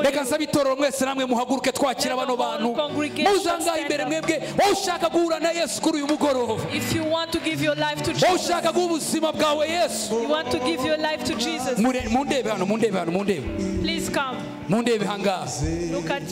reka nsabe itoro mwese namwe muhaguruke twakira bano bantu muzanga imbere mwebwe wowe ushaka guhura na Yesu kuri uyu mugoroba if you want to give your life to Jesus, wowe ushaka guha ubuzima bwawe Yesu you want to give your life to Jesus, mundebe hano please come. Mundebe hanga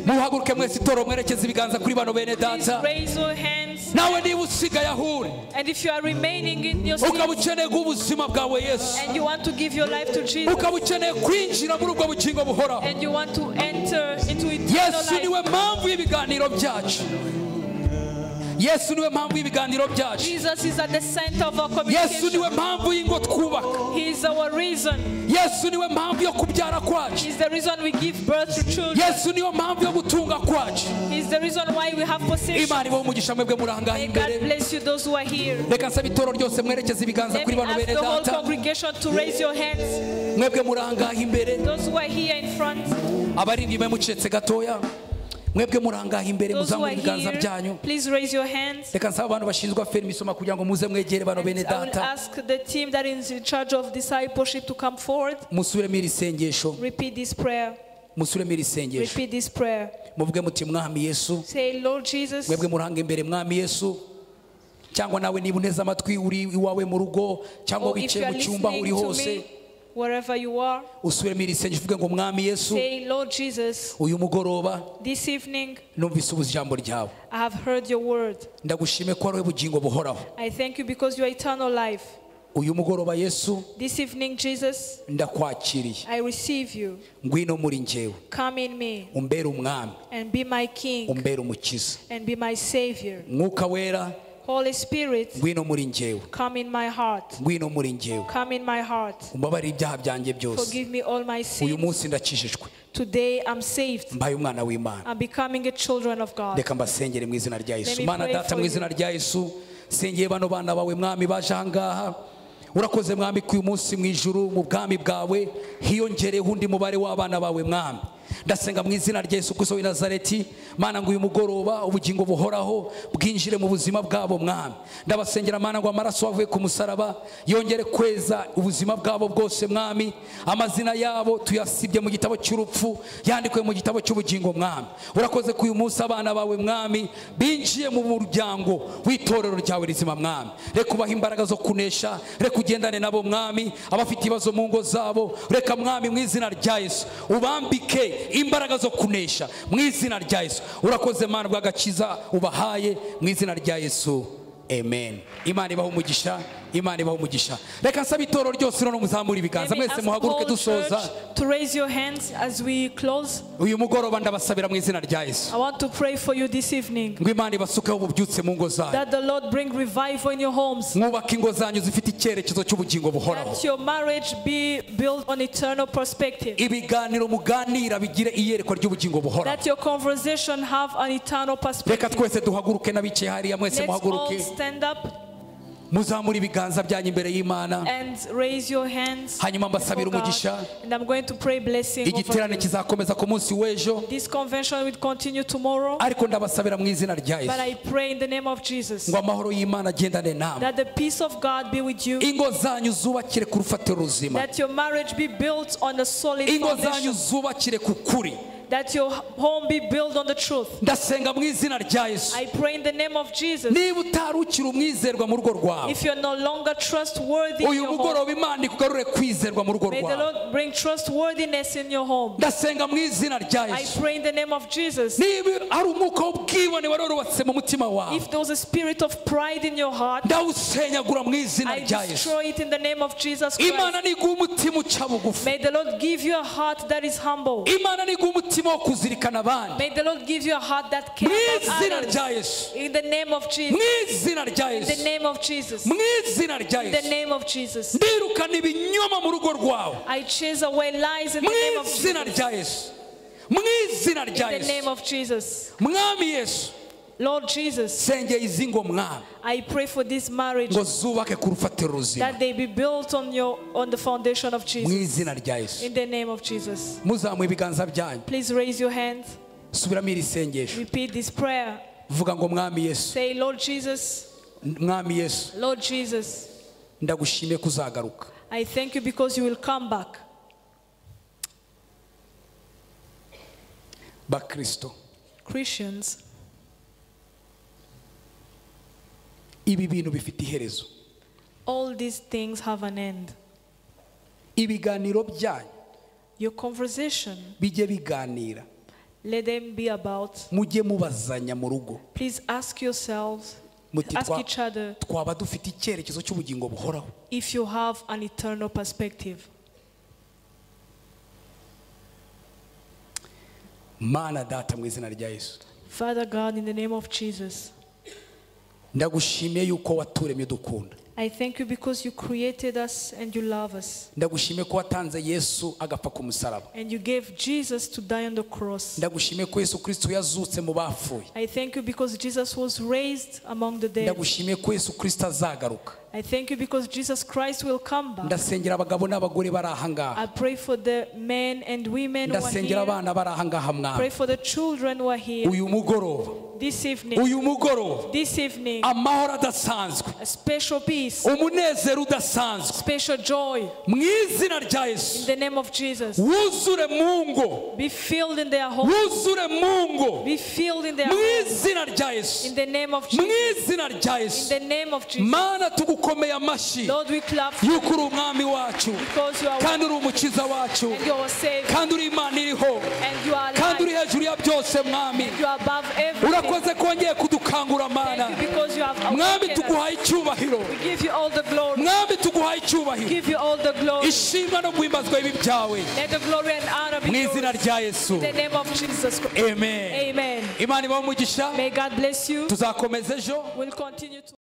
muhaguruke mwese itoro mwerekeza ibiganza kuri bano bene data Raise your hands. nawe niba usigaye ahure And if you are remaining in your sins, ukaba ukeneye guha ubuzima bwawe Yesu and you want to give your life to Jesus, ukaba ukeneye kwinjira muri ubwo bugingo buhoraho and you want to enter into eternal Yesu life, niwe mpamvu y'ibiganiro byacu Yesu niwe mpamvu y'ibiganiro byacu. Jesus is at the center of our Yesu communication. niwe mpamvu y'ingo twubaka. He is our reason. Yesu niwe mpamvu yo kubyara kwacu. He is the reason we give birth to children. Yesu niwe mpamvu yo gutunga kwacu. He is the reason why we have possessions. Imana ibahe umugisha mwebwe murangaye imbere. God bless you those who are here. Reka nsaba itoro ryose mwerekeze ibiganza kuri bano bene Ask the whole data. congregation to raise your hands. Mwebwe murangaye imbere. Those who are here in front. Abari inyuma mucetse gatoya. Mwebwe murangaye imbere Those who muzamura are ibiganza here, byanyu. please raise your hands. Reka nsaba abantu bashinzwe aferi imisoma kugira ngo muze mwegere bano bene I will data. ask the team that is in charge of discipleship to come forward. Musubiremo iri sengesho. Repeat this prayer. Musubiremo iri sengesho. Repeat this prayer. Muvuge muti mwami Yesu. Say, Lord Jesus. Mwebwe muranga imbere mwami Yesu. Cyangwa nawe niba uneze amatwi uri iwawe mu rugo cyangwa wicaye mu cyumba uri hose. Wherever you are. Usubiremo iri sengesho uvuge ngo mwami Yesu. Say, Lord Jesus. Uyu mugoroba. This evening. Numvise ubujambo ryawe. I have heard your word. Ndagushime ko ari ubugingo buhoraho. I thank you because you are eternal life. Uyu mugoroba Yesu. This evening, Jesus. Ndakwakiriye. I receive you. Ngwino muri njyewe. Come in me. Umbere umwami. And be my king. Umbere umukiza. And be my savior. Mwuka wera. Holy Spirit. Ngwino muri njyewe. Come in my heart. Ngwino muri njyewe. Come in my heart. Umbabarire ibyaha byanjye byose. Forgive me all my sins. Uyu munsi ndakijijwe. Today I'm saved. Mbaye umwana w'Imana. I'm becoming a children of God. Reka mbasengere mu izina rya Yesu. Mana data mu izina rya Yesu. Sengeye bano bana bawe mwami baje ahangaha. Urakoze mwami ku uyu munsi mu ijuru mu bwami bwawe hiyongereho undi mubare w'abana bawe mwami. Ndasenga mu izina rya Yesu Kristo w'i Nazareti. Mana ngo uyu mugoroba ubugingo buhoraho bwinjire mu buzima bwabo mwami. Ndabasengera mana ngo amaraso avuye ku musaraba yongere kweza ubuzima bwabo bwose mwami. Amazina yabo tuyasibye mu gitabo cy'urupfu yandikwe mu gitabo cy'ubugingo mwami. Urakoze ku uyu munsi abana bawe mwami binjiye mu muryango w'itorero ryawe rizima mwami. Reka ubaha imbaraga zo kunesha, reka ugendane nabo mwami. Abafite ibibazo mu ngo zabo reka mwami mu izina rya Yesu ubambike imbaraga zo kunesha mu izina rya Yesu. Urakoze mana bw'agakiza ubahaye mu izina rya Yesu. Amen. Imana ibaho umugisha. Imana ibaho umugisha. Reka nsaba itoro ryose no muzamura ibiganza mwese muhaguruke dusoza. To raise your hands as we close. Uyu mugoroba ndabasabira mu izina rya Yesu. I want to pray for you this evening. Ngo Imana ibasukeho ububyutse mu ngo zanyu. That the Lord bring revival in your homes. Mwubake ingo zanyu zifite icyerekezo cy'ubugingo buhoraho. That your marriage be built on eternal perspective. Ibiganiro muganira bigire iyerekwa ry'ubugingo buhoraho. That your conversation have an eternal perspective. Reka twese duhaguruke n'abicaye hariya mwese muhaguruke. Let's all stand up. Muzamura ibiganza byanyu imbere y'Imana. And raise your hands. Hanyuma mbasabira umugisha. And I'm going to pray blessing over you. Igiterane kizakomeza ku munsi w'ejo. This convention will continue tomorrow. Ariko ndabasabira mu izina rya Yesu. But I pray in the name of Jesus. Ngo amahoro y'Imana agendane namwe. That the peace of God be with you. Ingo zanyu zubakire ku rufatiro ruzima. That your marriage be built on a solid foundation. Ingo zanyu foundation. zubakire ku kuri. That your home be built on the truth. Ndasenga mu izina rya Yesu. I pray in the name of Jesus. Niba utarukira umwizerwa mu rugo rwawe. If you're no longer trustworthy in uyu your mugoroba home, Imana ikugarure kwizerwa mu rugo may the rwawe. Lord bring trustworthiness in your home. Ndasenga mu izina rya I Yesu. pray in the name of Jesus. Niba ari umwuka w'ubwibone warubatse mu mutima wawe. If there was a spirit of pride in your heart, ndawusenyagura mu izina I rya Yesu. destroy it in the name of Jesus Christ. Imana niguha umutima uca bugufi. May the Lord give you a heart that is humble. Imana niguha umutima wo kuzirikana abandi. May the Lord give you a heart that cares about others. In the name of Jesus. In the name of Jesus. In the name of Jesus. ndirukana ibinyoma mu rugo rwawe. I chase away lies in the name of Jesus. In the name of Jesus. Mwami Yesu. Lord Jesus, sengeye izi ngo mwami. I pray for this marriage ngo zubake ku rufatiro ruzima. that they be built on the foundation of Jesus. Mu izina rya Yesu. In the name of Jesus. Muzamuye ibiganza byanyu. Please raise your hands. Subiramo iri sengesho. Repeat this prayer. Vuga ngo mwami Yesu. Say, Lord Jesus. Mwami Yesu. Lord Jesus. Ndagushimiye kuzagaruka. I thank you because you will come back. Bakristo. Christians. Ibi bintu bifite iherezo. All these things have an end. Ibiganiro byanyu. Your conversation. Bijye biganira. Let them be about. Mujye mubazanya mu rugo. Please ask yourselves. Ask each other. Twaba dufite icyerekezo cy'ubugingo buhoraho. If you have an eternal perspective. Mana data mu izina rya Yesu. Father God, in the name of Jesus. ndagushimiye yuko waturemye dukunda. I thank you because you created us and you love us. ndagushimiye ko watanze Yesu agapfa ku musaraba. And you gave Jesus to die on the cross. ndagushimiye ko Yesu Kristo yazutse mu bapfuye. I thank you because Jesus was raised among the dead. ndagushimiye ko Yesu Kristo azagaruka. I thank you because Jesus Christ will come back. ndasengera abagabo n'abagore bari aha ngaha. I pray for the men and women who are ndasengera here. abana bari aha ngaha I mwana. pray for the children who are here. uyu mugoroba This evening. uyu mugoroba This evening. amahoro adasanzwe. A special peace. umunezero udasanzwe. Special joy. mu izina rya Yesu. In the name of Jesus. wuzure mu ngo. Be filled in their home. wuzure mu ngo. Be filled in their mu home. izina rya Yesu. In the name of mu Jesus. izina rya Yesu. In the name of Jesus. mana tugukomeye amashyi Lord, we clap for yuko uri umwami wacu because you are kandi uri umukiza wacu and you are safe kandi uri imana iriho and you are kandi uri alive hejuru ya byose mwami. and you are above everything. urakoze kongeye kudukangura mana. Thank you because you have mwami awakened us. tuguhaye icyubahiro. We give you all the glory. mwami tuguhaye icyubahiro. Give you all the glory. ishimwa no guhimbazwa ibi byawe Let the glory and honor be mu yours. izina rya Yesu. In the name of Jesus Christ. amen. Amen. imana ibahe umugisha. May God bless you. tuzakomeza ejo. We'll continue to